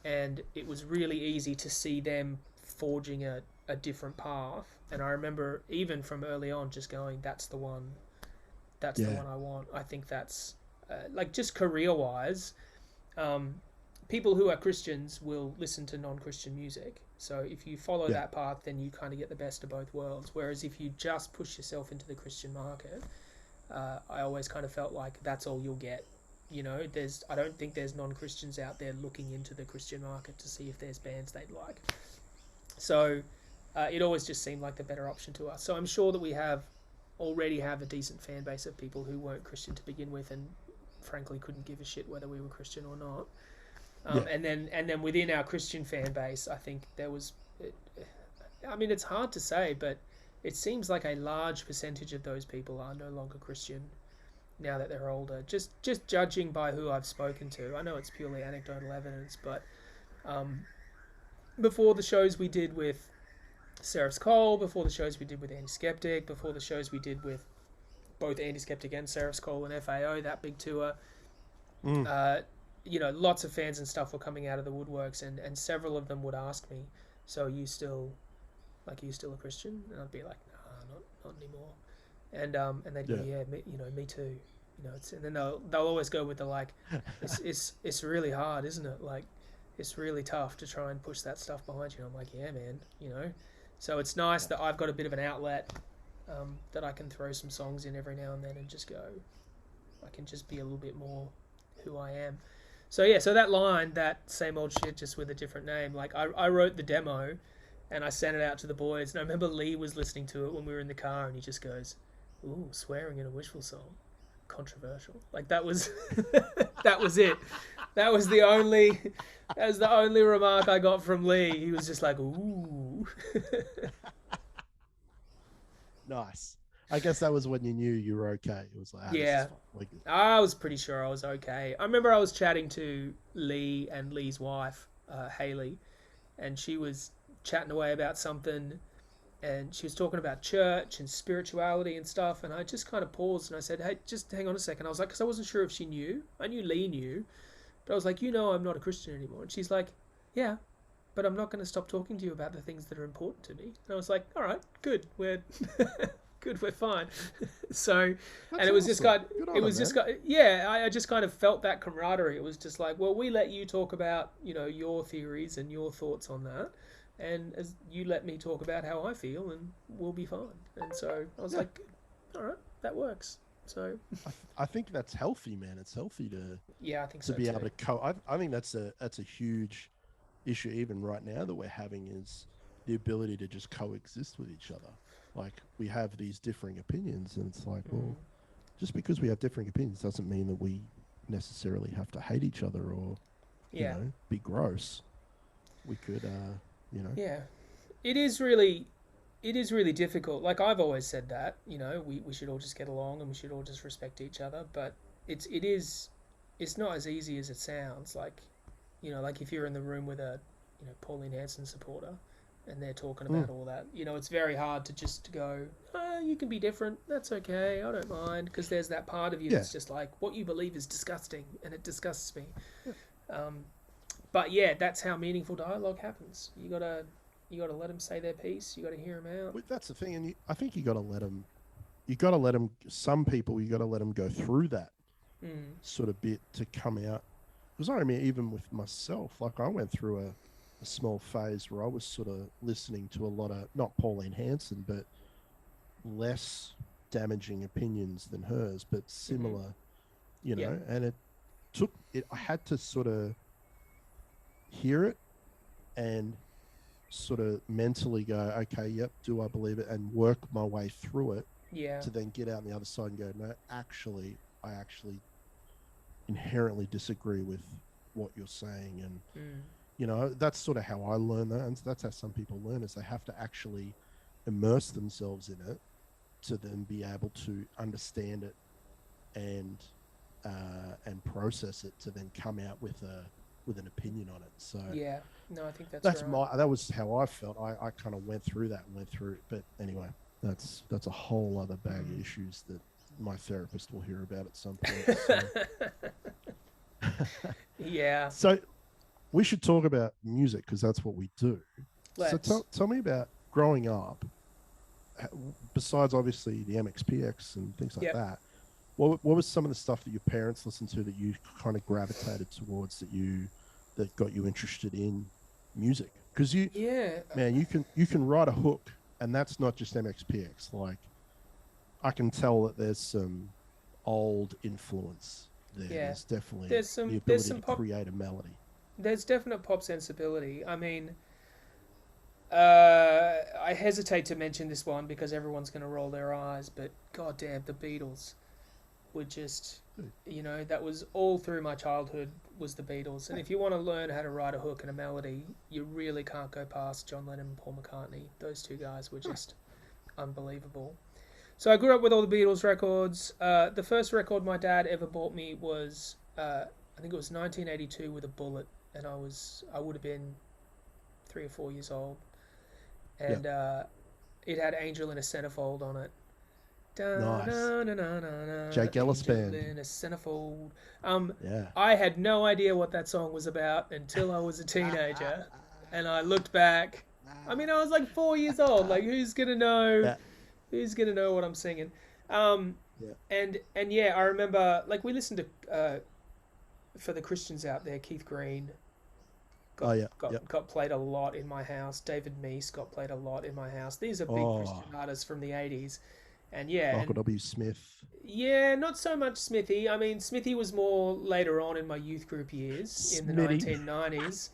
and it was really easy to see them forging a different path. And I remember even from early on just going, that's the one. That's the Yeah. one I want. I think that's like, just career-wise, people who are Christians will listen to non-Christian music. So if you follow Yeah. that path, then you kind of get the best of both worlds. Whereas if you just push yourself into the Christian market, I always kind of felt like that's all you'll get. I don't think there's non-Christians out there looking into the Christian market to see if there's bands they'd like. So it always just seemed like the better option to us. So I'm sure that we already have a decent fan base of people who weren't Christian to begin with, and frankly couldn't give a shit whether we were Christian or not. And then within our Christian fan base, I think there was, I mean, it's hard to say, but it seems like a large percentage of those people are no longer Christian now that they're older. Just judging by who I've spoken to. I know it's purely anecdotal evidence, but before the shows we did with Seraph's Cole, before the shows we did with Anti-Skeptic, before the shows we did with both Anti-Skeptic and Seraph's Cole and FAO, that big tour, lots of fans and stuff were coming out of the woodworks, and several of them would ask me, so are you still a Christian? And I'd be like, nah, not anymore. And they'd go, yeah, me too. And then they'll always go with the like, it's really hard, isn't it? Like, it's really tough to try and push that stuff behind you. And I'm like, yeah, man, So it's nice that I've got a bit of an outlet, that I can throw some songs in every now and then and just go, I can just be a little bit more who I am. So yeah, so that line, that same old shit just with a different name, like I wrote the demo and I sent it out to the boys, and I remember Lee was listening to it when we were in the car, and he just goes, ooh, swearing in a Wishful song, controversial. Like, that was that was it. That was the only remark I got from Lee. He was just like, ooh. Nice. I guess that was when you knew you were okay. It was like, Yeah. I was pretty sure I was okay. I remember I was chatting to Lee and Lee's wife, Haley, and she was chatting away about something, and she was talking about church and spirituality and stuff, and I just kind of paused and I said, hey, just hang on a second. I was like, because I wasn't sure if she knew. I knew Lee knew, but I was like, I'm not a Christian anymore. And she's like, yeah, but I'm not going to stop talking to you about the things that are important to me. And I was like, all right, good, we're good, we're fine. So, That's and it was awesome. just kind, Good on it was him, just man. I just kind of felt that camaraderie. It was just like, well, we let you talk about your theories and your thoughts on that, and as you let me talk about how I feel, and we'll be fine. And so I was like, all right, that works. So I think that's healthy, man. It's healthy to yeah, I think so be too. able to I think that's a huge issue even right now that we're having, is the ability to just coexist with each other. Like, we have these differing opinions, and it's like, well, just because we have differing opinions doesn't mean that we necessarily have to hate each other or be gross. We could Yeah, it is really difficult. Like, I've always said that, we should all just get along and we should all just respect each other. But it's not as easy as it sounds. Like, like if you're in the room with a Pauline Hanson supporter, and they're talking about all that, it's very hard to just go, you can be different, that's okay, I don't mind, because there's that part of you that's just like, what you believe is disgusting, and it disgusts me. But yeah, that's how meaningful dialogue happens. You gotta let them say their piece. You gotta hear them out. Well, that's the thing, and I think you gotta let them. You gotta let them. Some people, you gotta let them go through that sort of bit to come out. Because I mean, even with myself, like, I went through a small phase where I was sort of listening to a lot of not Pauline Hanson, but less damaging opinions than hers, but Mm-hmm. similar, Yeah. and it took it. I had to sort of hear it and sort of mentally go, okay, yep, do I believe it, and work my way through it Yeah. to then get out on the other side and go, no, I actually inherently disagree with what you're saying. And, Mm. that's sort of how I learn that. And that's how some people learn is they have to actually immerse themselves in it to then be able to understand it and process it to then come out with an opinion on it. So Yeah. No, I think that's right. that was how I felt. I kind of went through that and went through it. But anyway, that's a whole other bag of issues that my therapist will hear about at some point. So. Yeah. So we should talk about music because that's what we do. So Let's. tell me about growing up. Besides obviously the MXPX and things like Yep. that, what was some of the stuff that your parents listened to that you kind of gravitated towards that got you interested in music? Because Yeah. man, you can write a hook, and that's not just MXPX. Like I can tell that there's some old influence there. Yeah. There's definitely There's some. the There's ability some to pop. create a melody. There's definite pop sensibility. I mean, I hesitate to mention this one because everyone's going to roll their eyes, but goddamn, the Beatles were just, that was all through my childhood was the Beatles. And if you want to learn how to write a hook and a melody, you really can't go past John Lennon and Paul McCartney. Those two guys were just unbelievable. So I grew up with all the Beatles records. The first record my dad ever bought me was, I think it was 1982 with a Bullet, and I would have been 3 or 4 years old, Yeah, and it had Angel in a Centerfold on it. Da, nice. na, na, na, na, na, Jake Ellis Angel band. in a Centerfold. Um, Yeah. I had no idea what that song was about until I was a teenager, and I looked back. I mean, I was like 4 years old. Like, who's gonna know? Yeah. Who's gonna know what I'm singing? Um, Yeah. and yeah, I remember like we listened to for the Christians out there, Keith Green Oh got yeah. Yep. got played a lot in my house. David Meese got played a lot in my house. These are big Oh, Christian artists from the '80s, and yeah, Michael and W. Smith. yeah, not so much Smithy. I mean, Smithy was more later on in my youth group years in the Smitty. 1990s.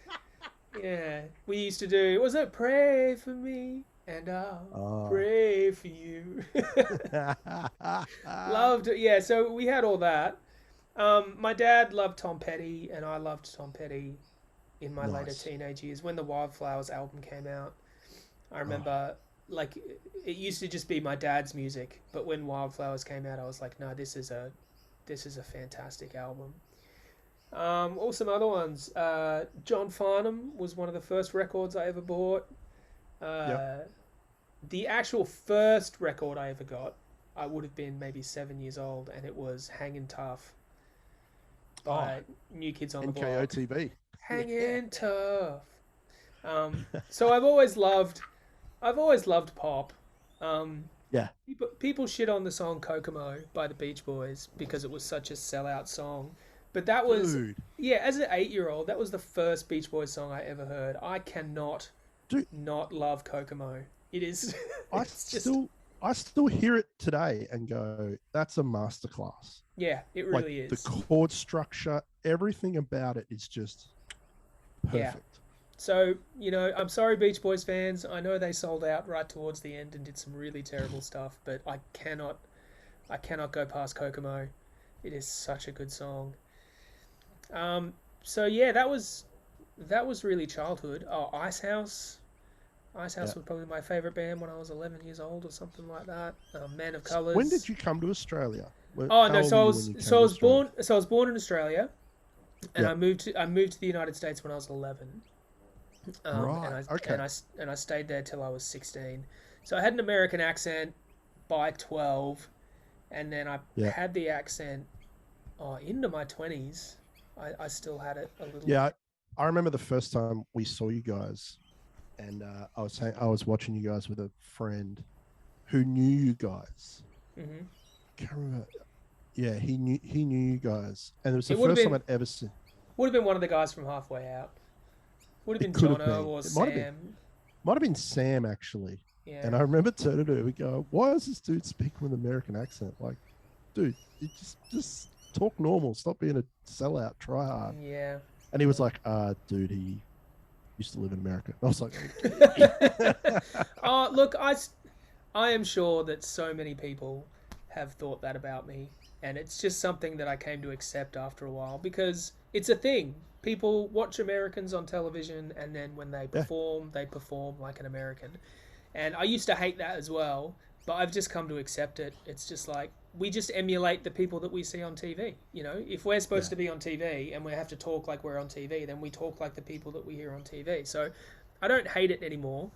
Yeah, we used to do. Was it "Pray for Me"? And I'll Oh. pray for you. Loved it. Yeah, so we had all that. My dad loved Tom Petty, and I loved Tom Petty in my later Nice. teenage years. When the Wildflowers album came out, I Oh, remember like it used to just be my dad's music, but when Wildflowers came out, I was like, no, this is a fantastic album. Or some other ones. John Farnham was one of the first records I ever bought. yep. Uh, the actual first record I ever got, I would have been maybe 7 years old, and it was "Hangin' Tough" Oh, by New Kids on the NKO Block. TV. Yeah. Hanging tough. So I've always loved pop. Um, Yeah. people shit on the song "Kokomo" by the Beach Boys because it was such a sellout song, but that was, Dude. yeah, as an 8-year-old, that was the first Beach Boys song I ever heard. I cannot Dude, not love Kokomo. It is, I it's just, still I still hear it today and go, that's a masterclass. yeah, it Like really the is. chord structure, everything about it is just Yeah. perfect. So, I'm sorry, Beach Boys fans. I know they sold out right towards the end and did some really terrible stuff, but I cannot go past Kokomo. It is such a good song. So yeah, that was really childhood. Oh, Ice House. Ice Yeah. House was probably my favorite band when I was 11 years old or something like that. Man of When did Colors. you come to Australia? Oh How no, old were you when you came to Australia? I was born in Australia, and Yeah. I moved to the United States when I was 11. And Right. I Okay. and I stayed there till I was 16. So I had an American accent by 12, and then I Yeah. had the accent into my 20s. I still had it a little. Yeah. I remember the first time we saw you guys, and I was watching you guys with a friend who knew you guys. Hmm. Can't remember. Yeah, he knew you guys, and it was the It would have first time been I'd ever seen. would have been one of the guys from Halfway Out. Would have It been could have Jono been. or It might have been. Sam. Might have been Sam actually. Yeah. And I remember turning to him and go, "Why is this dude speaking with an American accent? Like, dude, you just talk normal. Stop being a sellout. Try hard." Yeah. And he was like, dude, he used to live in America." I was like, "Okay." Oh, look, I am sure that so many people have thought that about me, and it's just something that I came to accept after a while because it's a thing. People watch Americans on television, and then when Yeah. they perform like an American. And I used to hate that as well, but I've just come to accept it. It's just like we just emulate the people that we see on TV. You know, if we're supposed Yeah. to be on TV and we have to talk like we're on TV, then we talk like the people that we hear on TV. So I don't hate it anymore.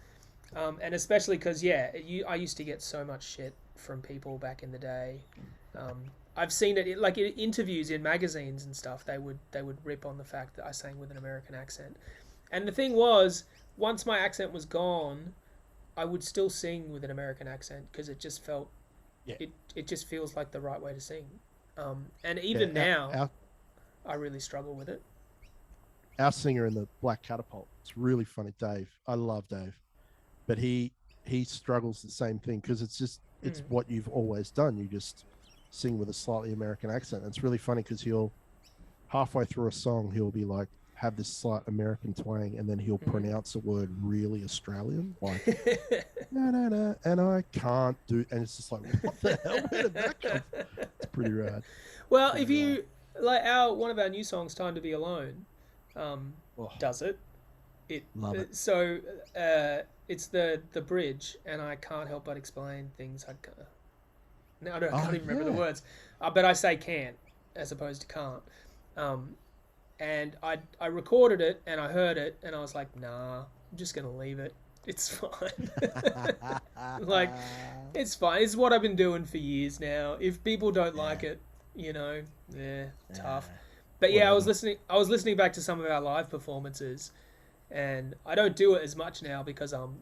And especially because, I used to get so much shit from people back in the day. I've seen it like in interviews in magazines and stuff. They would rip on the fact that I sang with an American accent. And the thing was, once my accent was gone, I would still sing with an American accent because it just felt, Yeah. it just feels like the right way to sing. And even now, I really struggle with it. Our singer in the Black Catapult, it's really funny, Dave. I love Dave, but he struggles the same thing because it's what you've always done. You just sing with a slightly American accent. And it's really funny because he'll halfway through a song he'll be like have this slight American twang, and then he'll pronounce a word really Australian, like no, and I can't do, and it's just like, what the hell? Where did that come from? It's pretty rad. Well, if you like one of our new songs, "Time to Be Alone," does it? Love it. So it's the bridge, and I can't help but explain things. I can't even remember the words, but I say can't as opposed to can't. And I recorded it and I heard it and I was like, nah, I'm just gonna leave it. It's fine. Like, it's fine. It's what I've been doing for years now. If people don't like it, tough. But I was listening back to some of our live performances, and I don't do it as much now because I'm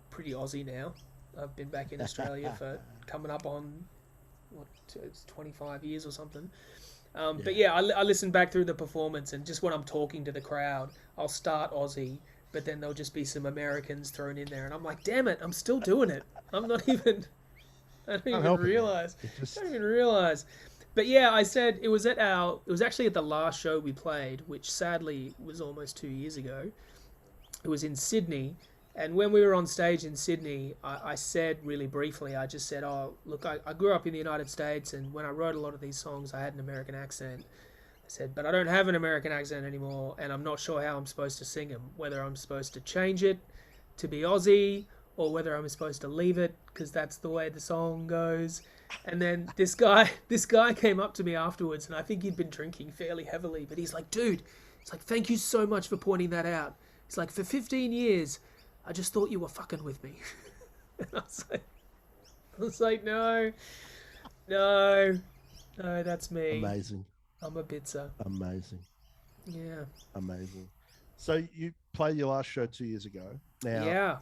pretty Aussie now. I've been back in Australia for coming up on it's 25 years or something. But I listen back through the performance, and just when I'm talking to the crowd, I'll start Aussie, but then there'll just be some Americans thrown in there, and I'm like, damn it, I'm still doing it. I don't even realize. I don't even realize. But I said it was actually at the last show we played, which sadly was almost 2 years ago. It was in Sydney. And when we were on stage in Sydney, I said really briefly, I just said, oh, look, I grew up in the United States, and when I wrote a lot of these songs, I had an American accent. I said, but I don't have an American accent anymore, and I'm not sure how I'm supposed to sing them, whether I'm supposed to change it to be Aussie, or whether I'm supposed to leave it, because that's the way the song goes. And then this guy came up to me afterwards, and I think he'd been drinking fairly heavily, but he's like, dude, it's like, thank you so much for pointing that out. It's like, for 15 years... I just thought you were fucking with me. And I was like, no, that's me. Amazing. I'm a bitzer. Amazing. Yeah. Amazing. So you played your last show 2 years ago. Now,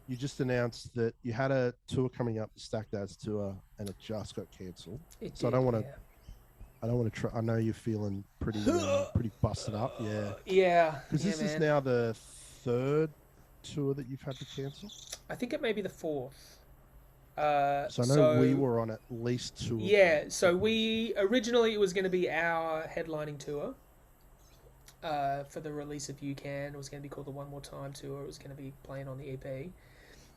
you just announced that you had a tour coming up, the Stacked Ads tour, and it just got cancelled. I don't want to try. I know you're feeling pretty busted up. Yeah. Yeah. Because this is now the third tour that you've had to cancel? I think it may be the fourth. So I know we were on at least two. Yeah, so we originally it was going to be our headlining tour for the release of You Can. It was going to be called the One More Time tour. It was going to be playing on the EP.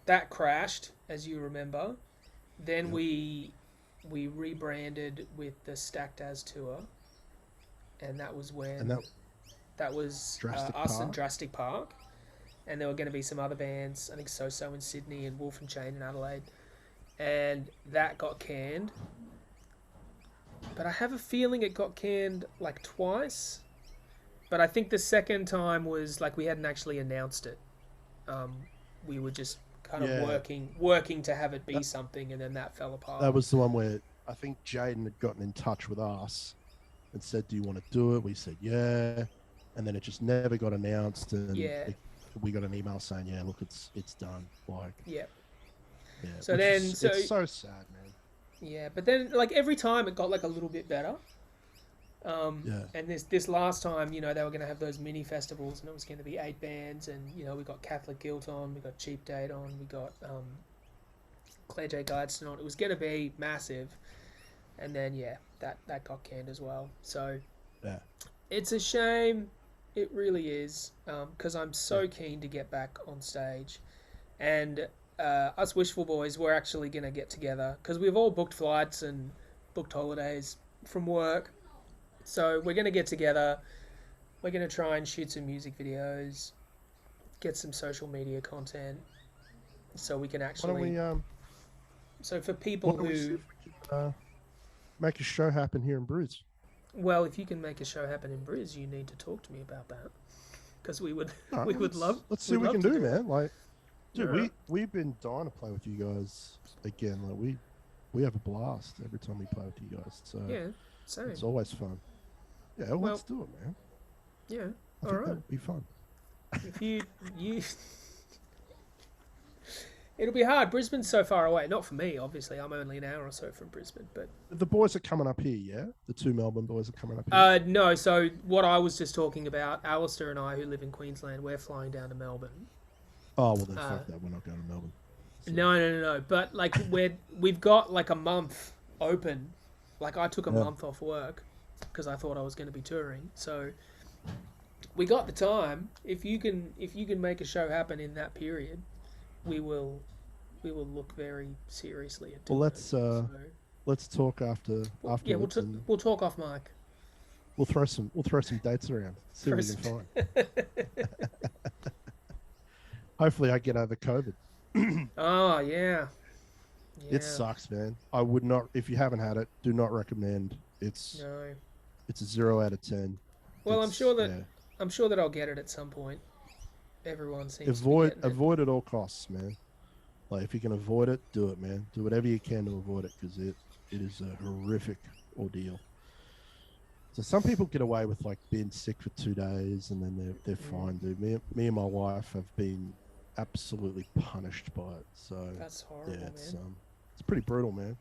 That crashed, as you remember. Then we rebranded with the Stacked As tour, and that was when that was us and Drastic Park. And there were going to be some other bands, I think So in Sydney and Wolf and Chain in Adelaide. And that got canned. But I have a feeling it got canned like twice. But I think the second time was like we hadn't actually announced it. We were just kind of working to have it be something, and then that fell apart. That was the one where I think Jaden had gotten in touch with us and said, do you want to do it? We said, yeah. And then it just never got announced. And we got an email saying, yeah, look, it's done. Like, yeah. So it's so sad, man. Yeah, but then like every time it got like a little bit better. Yeah. And this last time, they were going to have those mini festivals, and it was going to be 8 bands, and we got Catholic Guilt on, we got Cheap Date on, we got Claire J. Gladstone on. It was going to be massive, and then that got canned as well. So Yeah. it's a shame. It really is, because I'm so keen to get back on stage, and us Wishful Boys, we're actually going to get together because we've all booked flights and booked holidays from work. So we're going to get together. We're going to try and shoot some music videos, get some social media content, so we can Why actually. don't we So for people why don't we see who, if we can make a show happen here in Bruce? well, if you can make a show happen in Briz, you need to talk to me about that, because we would No, we would love. Let's see we'd what we love can to do, that. man. Like, dude, Yeah. we've been dying to play with you guys again. Like we have a blast every time we play with you guys. So Yeah, same. it's always fun. Yeah, well, Well, let's do it, man. Yeah, I all think that right. would be fun. If you, it'll be hard. Brisbane's so far away. Not for me, obviously. I'm only an hour or so from Brisbane, but The boys are coming up here, yeah? The two Melbourne boys are coming up here. no. So what I was just talking about, Alistair and I, who live in Queensland, we're flying down to Melbourne. Oh, well then fuck that. We're not going to Melbourne. So- No. But like we've got like a month open. Like I took a Yeah. month off work because I thought I was going to be touring. So we got the time. If you can make a show happen in that period, we will look very seriously at doing Well, it. let's talk afterwards. And We'll talk off mic. we'll throw some dates around. See what we can find. Hopefully, I get over COVID. Oh yeah. It sucks, man. I would not. If you haven't had it, do not recommend. It's No. a 0 out of 10. Well, I'm It's- sure that yeah. I'm sure that I'll get it at some point. Everyone seems avoid to be getting avoid at all costs, man. Like if you can avoid it, do it, man. Do whatever you can to avoid it because it is a horrific ordeal. So some people get away with like being sick for 2 days and then they're fine, dude. Me and my wife have been absolutely punished by it. So it. That's horrible, yeah, man. it's pretty brutal, man.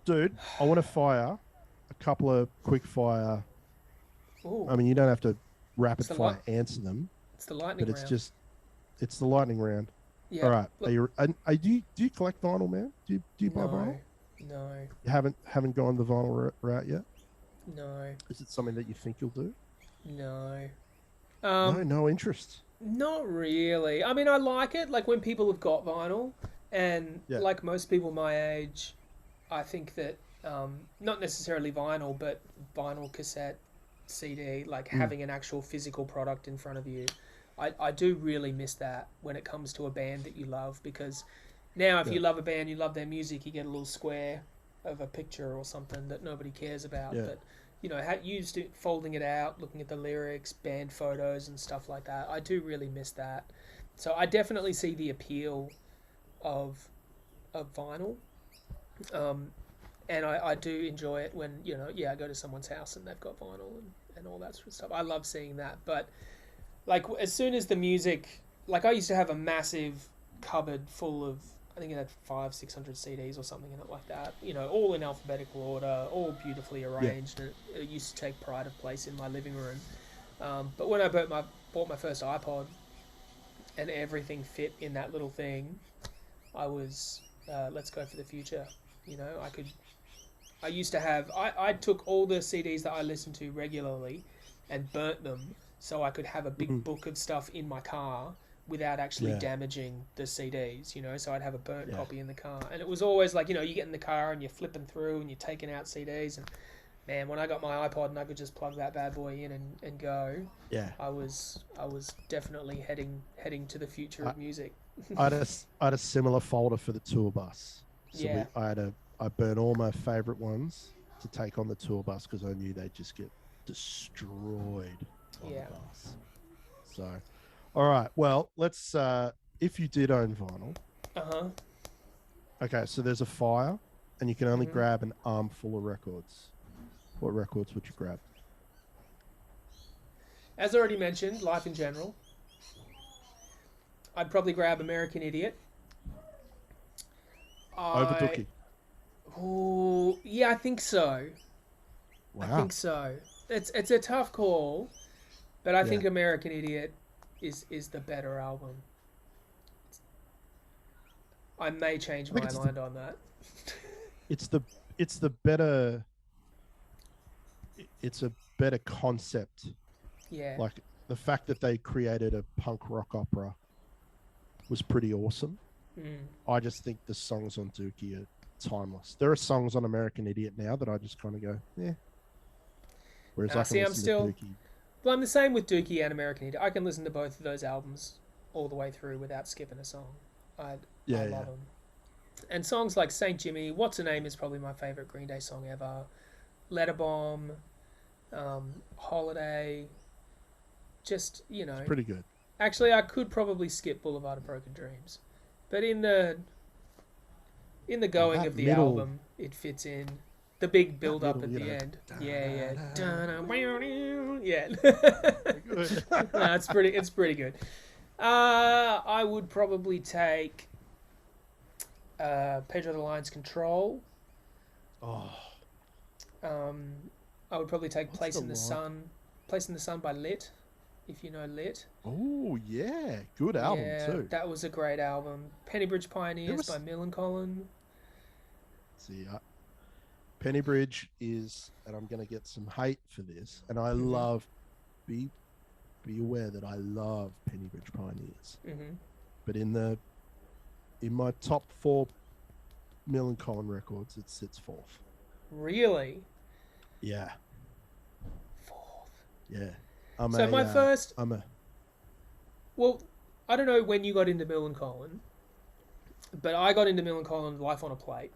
Dude, I want to fire a couple of quick fire. Ooh, I mean, you don't have to rapid It's the fire answer them, it's the lightning but it's round. just it's the lightning round. Yeah. All right. Look, Do you collect vinyl, man? Do you buy vinyl? no, You haven't gone the vinyl route yet. no, Is it something that you think you'll do? no. No interest. Not really. I mean, I like it. Like when people have got vinyl, and Yeah. like most people my age, I think that not necessarily vinyl, but vinyl cassette, CD, like having an actual physical product in front of you. I do really miss that when it comes to a band that you love, because now if you love a band, you love their music, you get a little square of a picture or something that nobody cares about. Yeah. But used to folding it out, looking at the lyrics, band photos and stuff like that. I do really miss that. So I definitely see the appeal of vinyl. And I do enjoy it when, I go to someone's house and they've got vinyl and all that sort of stuff. I love seeing that. But like as soon as the music, like I used to have a massive cupboard full of, I think it had 500-600 CDs or something in it like that, all in alphabetical order, all beautifully arranged. And it used to take pride of place in my living room. But when I bought my first iPod and everything fit in that little thing, I was, let's go for the future. I used to have, I took all the CDs that I listened to regularly and burnt them so I could have a big book of stuff in my car without actually damaging the CDs, so I'd have a burnt copy in the car. And it was always like, you get in the car and you're flipping through and you're taking out CDs. And man, when I got my iPod and I could just plug that bad boy in and go, Yeah. I was definitely heading to the future of music. I had a similar folder for the tour bus. So Yeah. I burnt all my favorite ones to take on the tour bus because I knew they'd just get destroyed on Yeah. the bus. So, all right. Well, let's. If you did own vinyl, okay. So there's a fire, and you can only grab an armful of records. What records would you grab? As already mentioned, Life in General. I'd probably grab American Idiot. Over Dookie. Oh, yeah, I think so. I Wow. think so. It's a tough call, but I Yeah. think American Idiot is the better album. I may change I think my mind on that. it's the it's the better it's a better concept. Yeah. Like the fact that they created a punk rock opera was pretty awesome. Mm. I just think the songs on Dookie are timeless. There are songs on American Idiot now that I just kind of go, yeah. Whereas I can See, I'm listen to still. Dookie. Well, I'm the same with Dookie and American Idiot. I can listen to both of those albums all the way through without skipping a song. I Yeah, love yeah. them. And songs like Saint Jimmy, What's Her Name is probably my favorite Green Day song ever. Letter Bomb, Holiday. Just It's pretty good. actually, I could probably skip Boulevard of Broken Dreams, but in the Oh, going that of the middle, album, it fits in. The big that build up middle, at you the know. end. Da, Yeah, da, yeah. da. Dun-dun, yeah. Very good. No, it's pretty good. I would probably take Pedro the Lion's Control. Oh, Um, I would probably take what's Place the in the line? Sun. Place in the Sun by Lit, if you know Lit. Oh, yeah. Good album, Yeah, too. that was a great album. Pennybridge There Pioneers by was, Millencolin. see, Pennybridge is, and I'm going to get some hate for this, and I Mhm. love, be be aware that I love Pennybridge Pioneers. Mhm. But in my top four Millencolin records, it sits fourth. Really? Yeah, Fourth. yeah. So my first. I'm a Well, I don't know when you got into Millencolin, but I got into Millencolin Life on a Plate,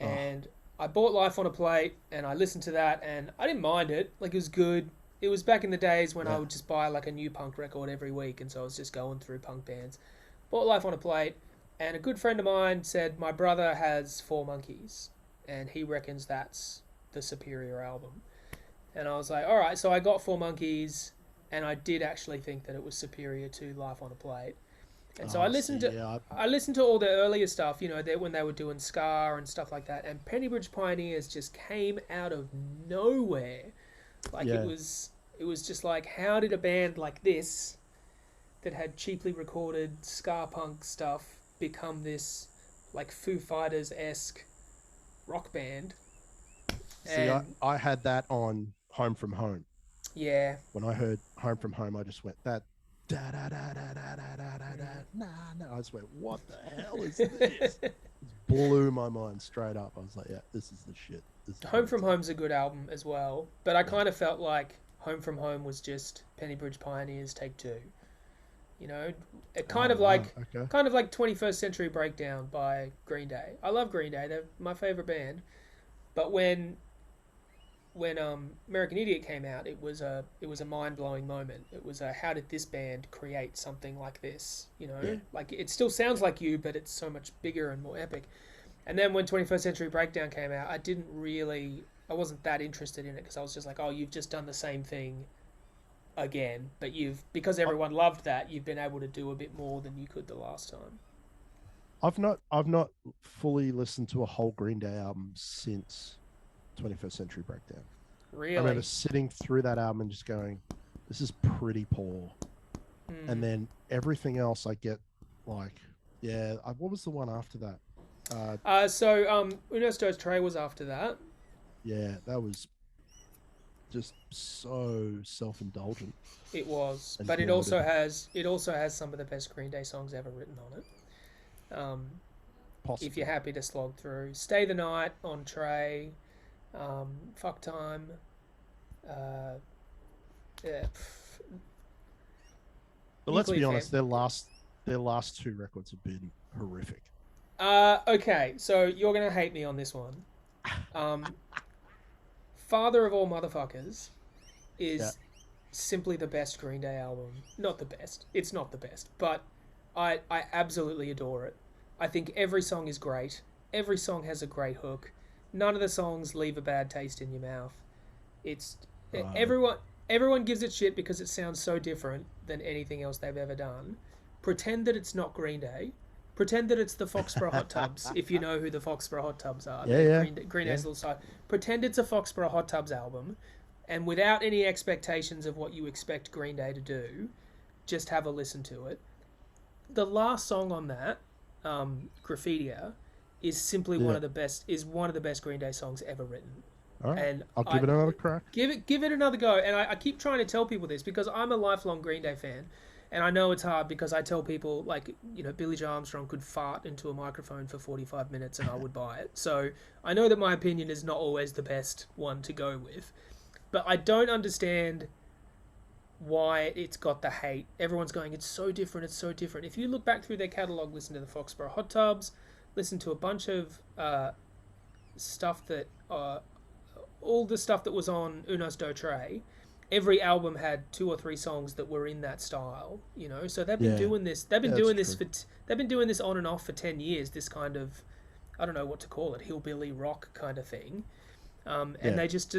oh, and I bought Life on a Plate, and I listened to that, and I didn't mind it. Like, it was good. It was back in the days when I yeah. would just buy like a new punk record every week, and so I was just going through punk bands. Bought Life on a Plate, and a good friend of mine said my brother has Four Monkeys, and he reckons that's the superior album. And I was like, all right. So I got Four Monkeys, and I did actually think that it was superior to Life on a Plate. And so Oh, see, yeah, I listened to all their earlier stuff, when they were doing Scar and stuff like that. And Pennybridge Pioneers just came out of nowhere. Like yeah. it was just like, how did a band like this, that had cheaply recorded ska punk stuff, become this like Foo Fighters esque rock band? See, And I had that on Home from Home. yeah, When I heard Home from Home, I just went that da da da da da da da da da. Nah, nah. I just went, what the hell is this? It blew my mind straight up. I was like, yeah, this is the shit. This is Home what from it's Home's a good album as well, but I yeah. kind of felt like Home from Home was just Pennybridge Pioneers Take Two. You know, it Oh wow. Okay. kind of like 21st Century Breakdown by Green Day. I love Green Day; they're my favorite band. But when American Idiot came out, it was a mind blowing moment. It was a, how did this band create something like this? Yeah. Like it still sounds like you, but it's so much bigger and more epic. And then when 21st Century Breakdown came out, I wasn't that interested in it because I was just like, oh, you've just done the same thing again, but because I, everyone loved that, you've been able to do a bit more than you could the last time. I've not fully listened to a whole Green Day album since 21st Century Breakdown. I remember Really? sitting through that album and just going, this is pretty poor. And Mm. then everything else I get like, yeah, what was the one after that? Unos Dos Tres was after that. Yeah, that was just so self-indulgent It was, and but bloated. it also has some of the best Green Day songs ever written on it. If you're Possibly. happy to slog through, Stay the Night on Trey, Fuck Time, uh, yeah, But let's Nuclear be Fam. honest, their last two records have been horrific. Okay, so you're gonna hate me on this one. Um, Father of All Motherfuckers Yeah. is simply the best Green Day album. Not the best. It's not the best, but I absolutely adore it. I think every song is great. Every song has a great hook. None of the songs leave a bad taste in your mouth. It's Uh, everyone gives it shit because it sounds so different than anything else they've ever done. Pretend that it's not Green Day. Pretend that it's the Foxborough Hot Tubs, if you know who the Foxborough Hot Tubs are. Yeah, They're yeah. Green Yeah. Day's little side. Pretend it's a Foxborough Hot Tubs album, and without any expectations of what you expect Green Day to do, just have a listen to it. The last song on that, Graffitier, is simply Yeah. one of the best Green Day songs ever written. All right. And I'll give it another crack. give it another go. And I keep trying to tell people this because I'm a lifelong Green Day fan, and I know it's hard because I tell people, like, Billy Joe Armstrong could fart into a microphone for 45 minutes and I would buy it. So I know that my opinion is not always the best one to go with, but I don't understand why it's got the hate. Everyone's going, it's so different, it's so different. If you look back through their catalogue, listen to the Foxborough Hot Tubs, listen to a bunch of stuff that all the stuff that was on Unos Do Tre, every album had 2 or 3 songs that were in that style, So they've been doing this. They've been doing this they've been doing this on and off for 10 years. This kind of, I don't know what to call it, hillbilly rock kind of thing. And they just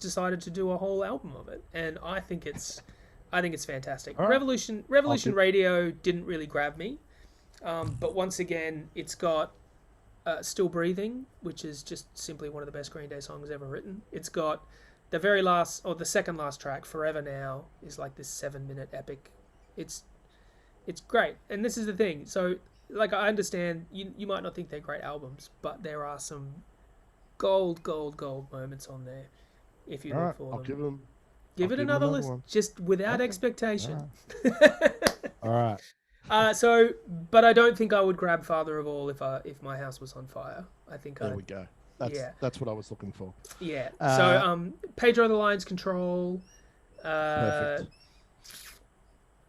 decided to do a whole album of it, and I think it's fantastic. Right. Revolution Radio didn't really grab me, but once again, it's got Still Breathing, which is just simply one of the best Green Day songs ever written. It's got the second last track, Forever Now, is like this 7-minute epic. It's great, and this is the thing. So, like, I understand you might not think they're great albums, but there are some gold moments on there if you look for them. Give it another listen, just without expectation. All right. But I don't think I would grab Father of All if my house was on fire. I think there we go. That's what I was looking for. Yeah. So Pedro the Lion's Control. Perfect.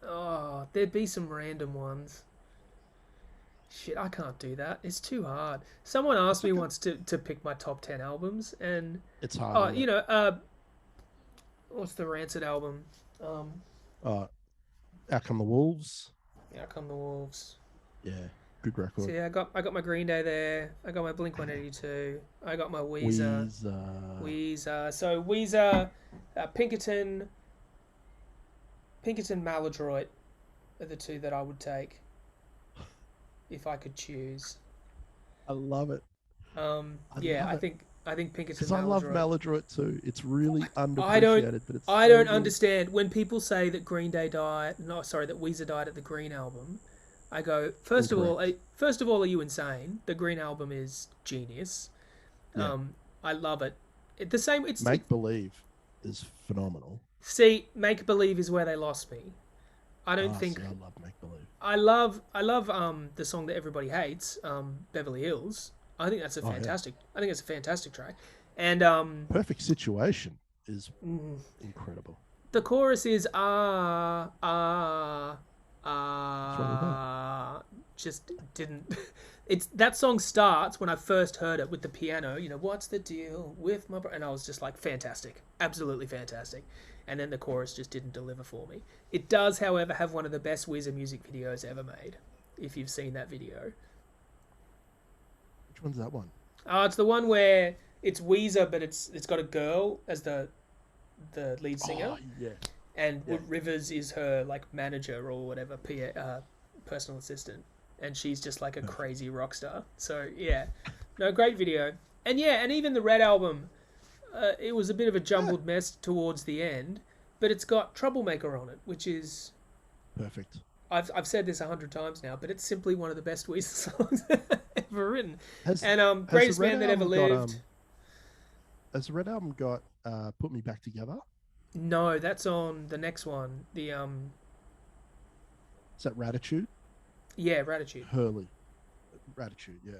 Oh, there'd be some random ones. Shit, I can't do that. It's too hard. Someone asked me once to pick my top 10 albums, and it's hard. What's the Rancid album? Out Come the Wolves. Out Come the Wolves. Yeah, good record. So yeah, I got my Green Day there. I got my Blink-182. I got my Weezer. So Weezer, Pinkerton, Maladroit are the 2 that I would take if I could choose. I love it. I think Pinkerton. Because I love Maladroit too. It's really underappreciated, I don't understand when people say that that Weezer died at the Green album. I go, first of all, are you insane? The Green album is genius. Yeah. I love it. Make Believe is phenomenal. See, Make Believe is where they lost me. I don't think. I love Make Believe. I love the song that everybody hates, Beverly Hills. I think that's a fantastic. I think it's a fantastic track, and Perfect Situation is incredible. The chorus is just didn't. It's that song starts when I first heard it with the piano. What's the deal with my and I was just like, fantastic, absolutely fantastic. And then the chorus just didn't deliver for me. It does, however, have one of the best Weezer music videos ever made. If you've seen that video. Which one's that one? It's the one where it's Weezer, but it's got a girl as the lead singer. Oh, yeah. And Rivers is her like manager or whatever, personal assistant, and she's just like a crazy rock star. So yeah, no, great video. And even the Red album, it was a bit of a jumbled mess towards the end, but it's got Troublemaker on it, which is perfect. I've said this 100 times now, but it's simply one of the best Weezer songs ever written. Greatest Man That Ever Lived. Has the Red album got Put Me Back Together? No, that's on the next one. The Is that Ratitude? Yeah, Ratitude. Hurley. Ratitude, yeah.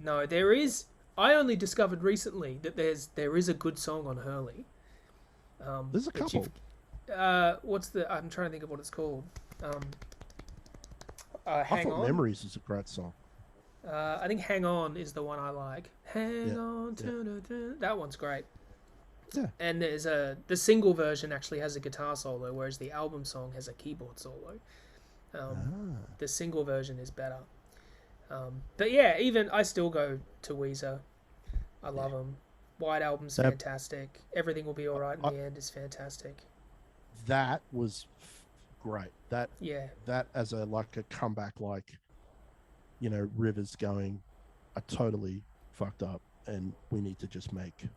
No, there is. I only discovered recently that there is a good song on Hurley. There's a couple. I'm trying to think of what it's called. Hang On. Memories is a great song. I think Hang On is the one I like. Hang on, that one's great. Yeah. And the single version actually has a guitar solo, whereas the album song has a keyboard solo. The single version is better. But yeah, even I still go to Weezer. I love them. White Album's fantastic. Everything Will Be Alright in the End is fantastic. That was great. That Yeah. That as a comeback, Rivers going, "I totally fucked up, and we need to just make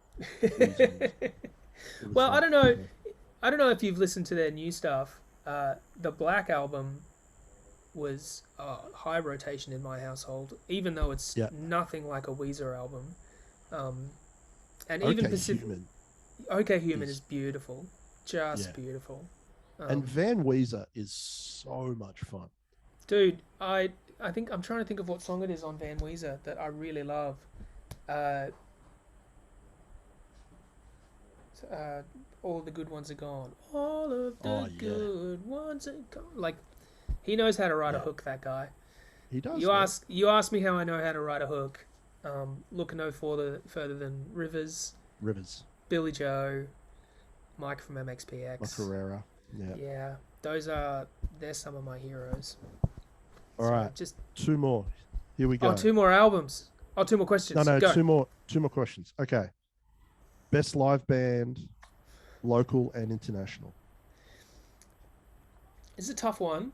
Weezer music." It was Well, I like don't know. perfect. I don't know if you've listened to their new stuff. The Black album was high rotation in my household, even though it's Yeah. nothing like a Weezer album. Um, and even Okay, Pacific. Human OK Human is is beautiful, just yeah, beautiful. and Um, Van Weezer is so much fun. Dude, I think I'm trying to think of what song it is on Van Weezer that I really love. Uh, uh, all the good ones are gone. All of Oh the yeah, good ones are gone. Like he knows how to write a yeah, hook. That guy. he does, You man. ask me how I know how to write a hook. Look no further than Rivers, Rivers, Billy Joe, Mike from La MXPX. Carrera. Yeah. Yeah, they're some of my heroes. All So right, just two more. Here we go. two more albums. Oh, two more No, questions. no, Go. two more questions. Okay. Best live band, local and international. It's a tough one.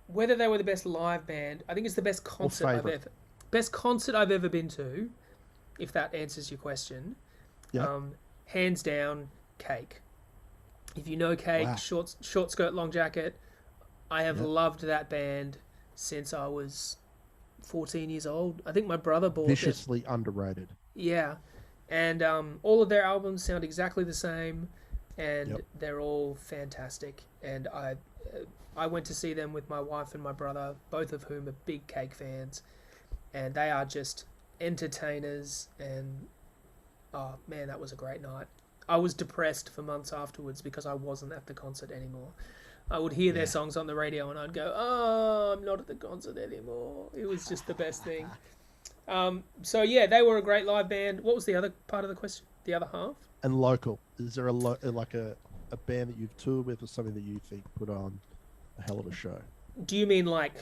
Whether they were the best live band, I think it's the Or favorite. best concert I've ever been to. If that answers your question, Yep. hands down, Cake. If you know Cake, Wow. short skirt, long jacket. I have Yep. loved that band since I was 14 years old. I think my brother bought it. Viciously underrated. Yeah, and all of their albums sound exactly the same, and Yep. they're all fantastic. And I went to see them with my wife and my brother, both of whom are big Cake fans, and they are just entertainers. And oh man, that was a great night. I was depressed for months afterwards because I wasn't at the concert anymore. I would hear their Yeah. songs on the radio and I'd go, "Oh, I'm not at the concert anymore." It was just the best thing. So yeah, they were a great live band. What was the other part of the question? The other half? And local. Is there like a band that you've toured with or something that you think put on a hell of a show? Do you mean like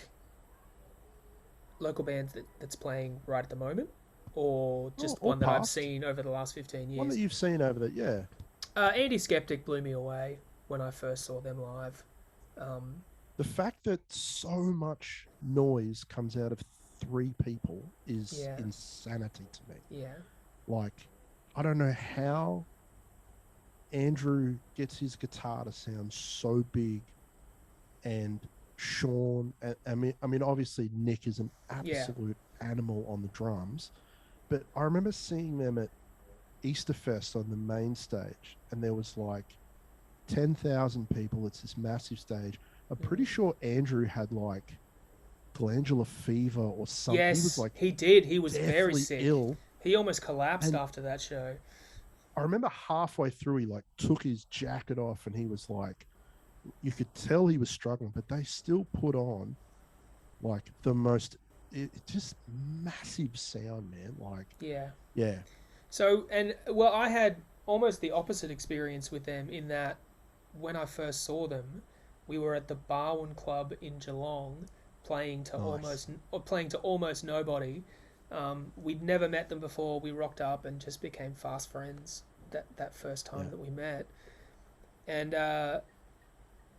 local bands that's playing right at the moment, or just Or one that I've past. seen over the last 15 One that years? you've seen over there, yeah. Andy Skeptic blew me away when I first saw them live. Um, The fact that so much noise comes out of three people is Yeah. insanity to me. yeah, Like, I don't know how Andrew gets his guitar to sound so big, and Sean. I mean, obviously Nick is an yeah, absolute animal on the drums, but I remember seeing them at Easterfest on the main stage, and there was like 10,000 people. It's this massive stage. I'm pretty sure Andrew had like glandular fever or something. He was yes, like he did. He was very deathly sick. ill. He almost collapsed And after that show. I remember halfway through, he like took his jacket off, and he was like, you could tell he was struggling, but they still put on like the most, just massive sound, man. Like, Yeah. yeah, So, and well, I had almost the opposite experience with them in that when I first saw them, we were at the Barwon Club in Geelong, playing to nice. almost nobody. We'd never met them before. We rocked up and just became fast friends that first time Yeah, that we met.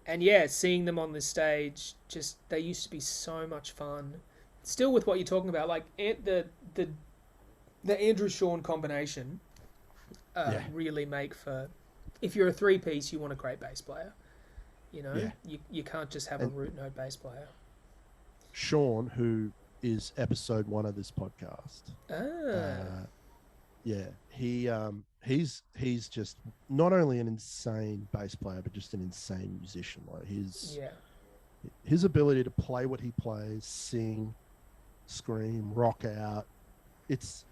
And yeah, seeing them on the stage, just they used to be so much fun. Still with what you're talking about, like the Andrew Sean combination yeah, really make for. If you're a three piece, you want a great bass player. You know, yeah. you can't just have a And root note bass player. Sean, who is episode 1 of this podcast, Ah, yeah, he's just not only an insane bass player, but just an insane musician. Like yeah, his ability to play what he plays, sing, scream, rock out, it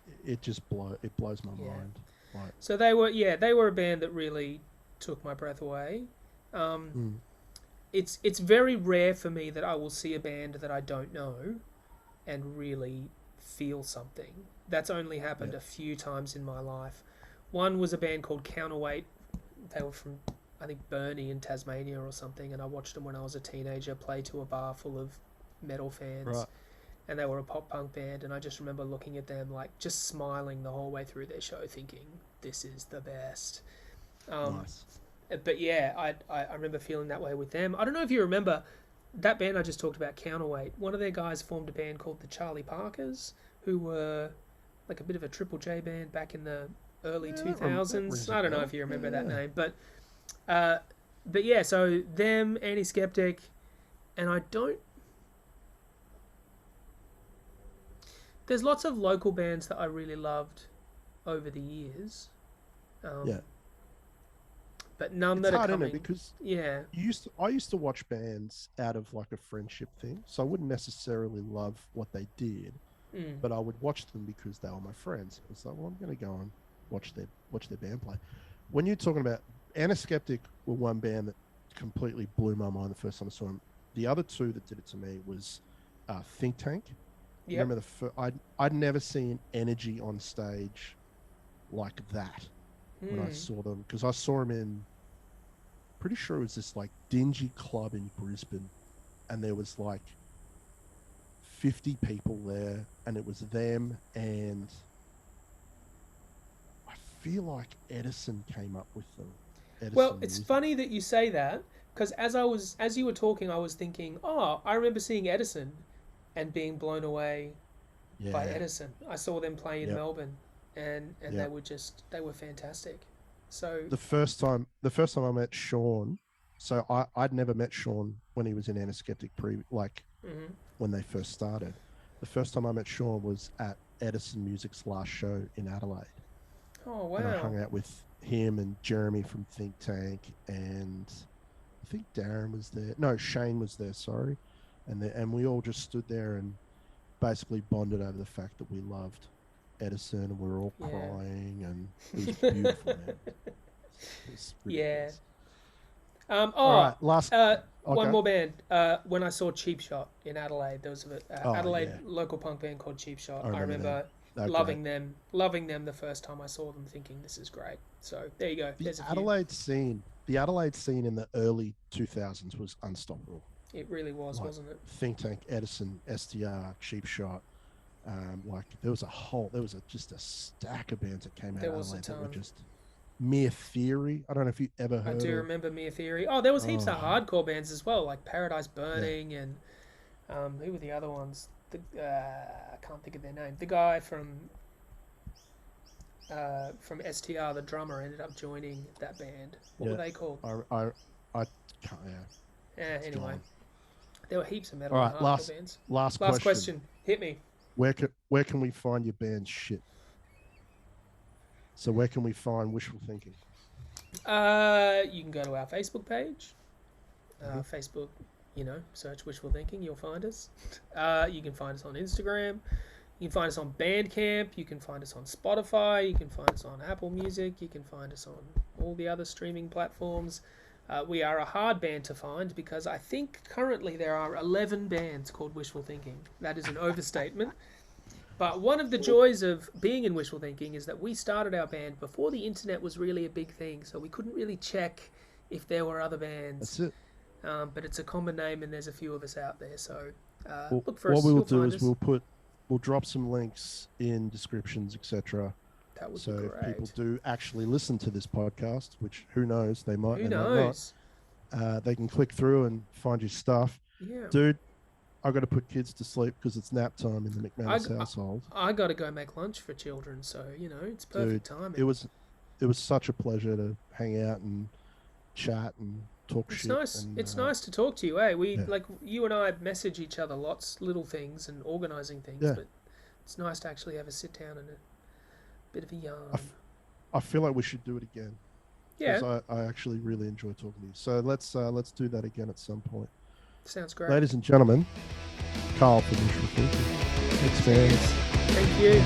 blows my yeah. mind. Like, So they were a band that really took my breath away. Um, mm, it's very rare for me that I will see a band that I don't know and really feel something. That's only happened yeah, a few times in my life. One was a band called Counterweight. They were from, I think, Burnie in Tasmania or something, and I watched them when I was a teenager play to a bar full of metal fans. right, And they were a pop punk band, and I just remember looking at them, like, just smiling the whole way through their show, thinking, this is the best. Um, nice. but yeah, I remember feeling that way with them. I don't know if you remember, that band I just talked about, Counterweight, one of their guys formed a band called the Charlie Parkers, who were like a bit of a Triple J band back in the early 2000s. I don't know if you remember that name, but yeah, so them, Anti-Skeptic, and I don't... There's lots of local bands that I really loved over the years. But none that are coming. Isn't it? Because yeah, I used to watch bands out of like a friendship thing, so I wouldn't necessarily love what they did, but I would watch them because they were my friends. It's like, well, I'm going to go and watch their band play. When you're talking about Anti-Skeptic, were one band that completely blew my mind the first time I saw them. The other two that did it to me was Think Tank. Yep. Remember I'd never seen energy on stage like that when I saw them, because I saw them in, pretty sure it was this like dingy club in Brisbane, and there was like 50 people there, and it was them, and I feel like Edison came up with them. Well, it's funny that you say that, because as you were talking, I was thinking, oh, I remember seeing Edison and being blown away by Edison. I saw them play in Melbourne, and they were fantastic. So the first time I met Sean, so I'd never met Sean when he was in Anti-Skeptic when they first started. The first time I met Sean was at Edison Music's last show in Adelaide. Oh wow! And I hung out with him and Jeremy from Think Tank, and I think Darren was there. No, Shane was there. Sorry, and we all just stood there and basically bonded over the fact that we loved Edison, and we were all crying, and it was beautiful, man. It was ridiculous. All right, last one more band. When I saw Cheap Shot in Adelaide, there was an Adelaide local punk band called Cheap Shot. I remember loving them the first time I saw them, thinking this is great. So there you go. The Adelaide scene in the early 2000s was unstoppable. It really was, wasn't it? Think Tank, Edison, STR, Cheap Shot. There was just a stack of bands that came out of Adelaide that were just Mere Theory. I don't know if you ever heard. I do remember Mere Theory. Oh, there was heaps of hardcore bands as well, like Paradise Burning and who were the other ones? I can't think of their name. The guy from STR, the drummer, ended up joining that band. What were they called? I can't. Yeah. Anyway, there were heaps of metal and hardcore bands. Last question. Hit me. Where can we find your band shit? So where can we find Wishful Thinking? You can go to our Facebook page. Facebook, search Wishful Thinking, you'll find us. You can find us on Instagram. You can find us on Bandcamp. You can find us on Spotify. You can find us on Apple Music. You can find us on all the other streaming platforms. We are a hard band to find because I think currently there are 11 bands called Wishful Thinking. That is an overstatement. But one of the joys of being in Wishful Thinking is that we started our band before the internet was really a big thing, so we couldn't really check if there were other bands. That's it. But it's a common name, and there's a few of us out there. So look for us. What we'll do is we'll drop some links in descriptions, etc. That would be great. If people do actually listen to this podcast, which who knows, they might. Who knows? Might not, they can click through and find your stuff. Yeah, dude. I got to put kids to sleep because it's nap time in the McManus household. I got to go make lunch for children, so it's perfect timing. It was such a pleasure to hang out and chat and talk shit. It's nice to talk to you, eh? You and I message each other lots, little things and organising things, but it's nice to actually have a sit down and a bit of a yarn. I feel like we should do it again. Yeah, because I actually really enjoy talking to you. So let's do that again at some point. Sounds great. Ladies and gentlemen, Carl from Wishful Thinking. Thanks, fans. Thank you.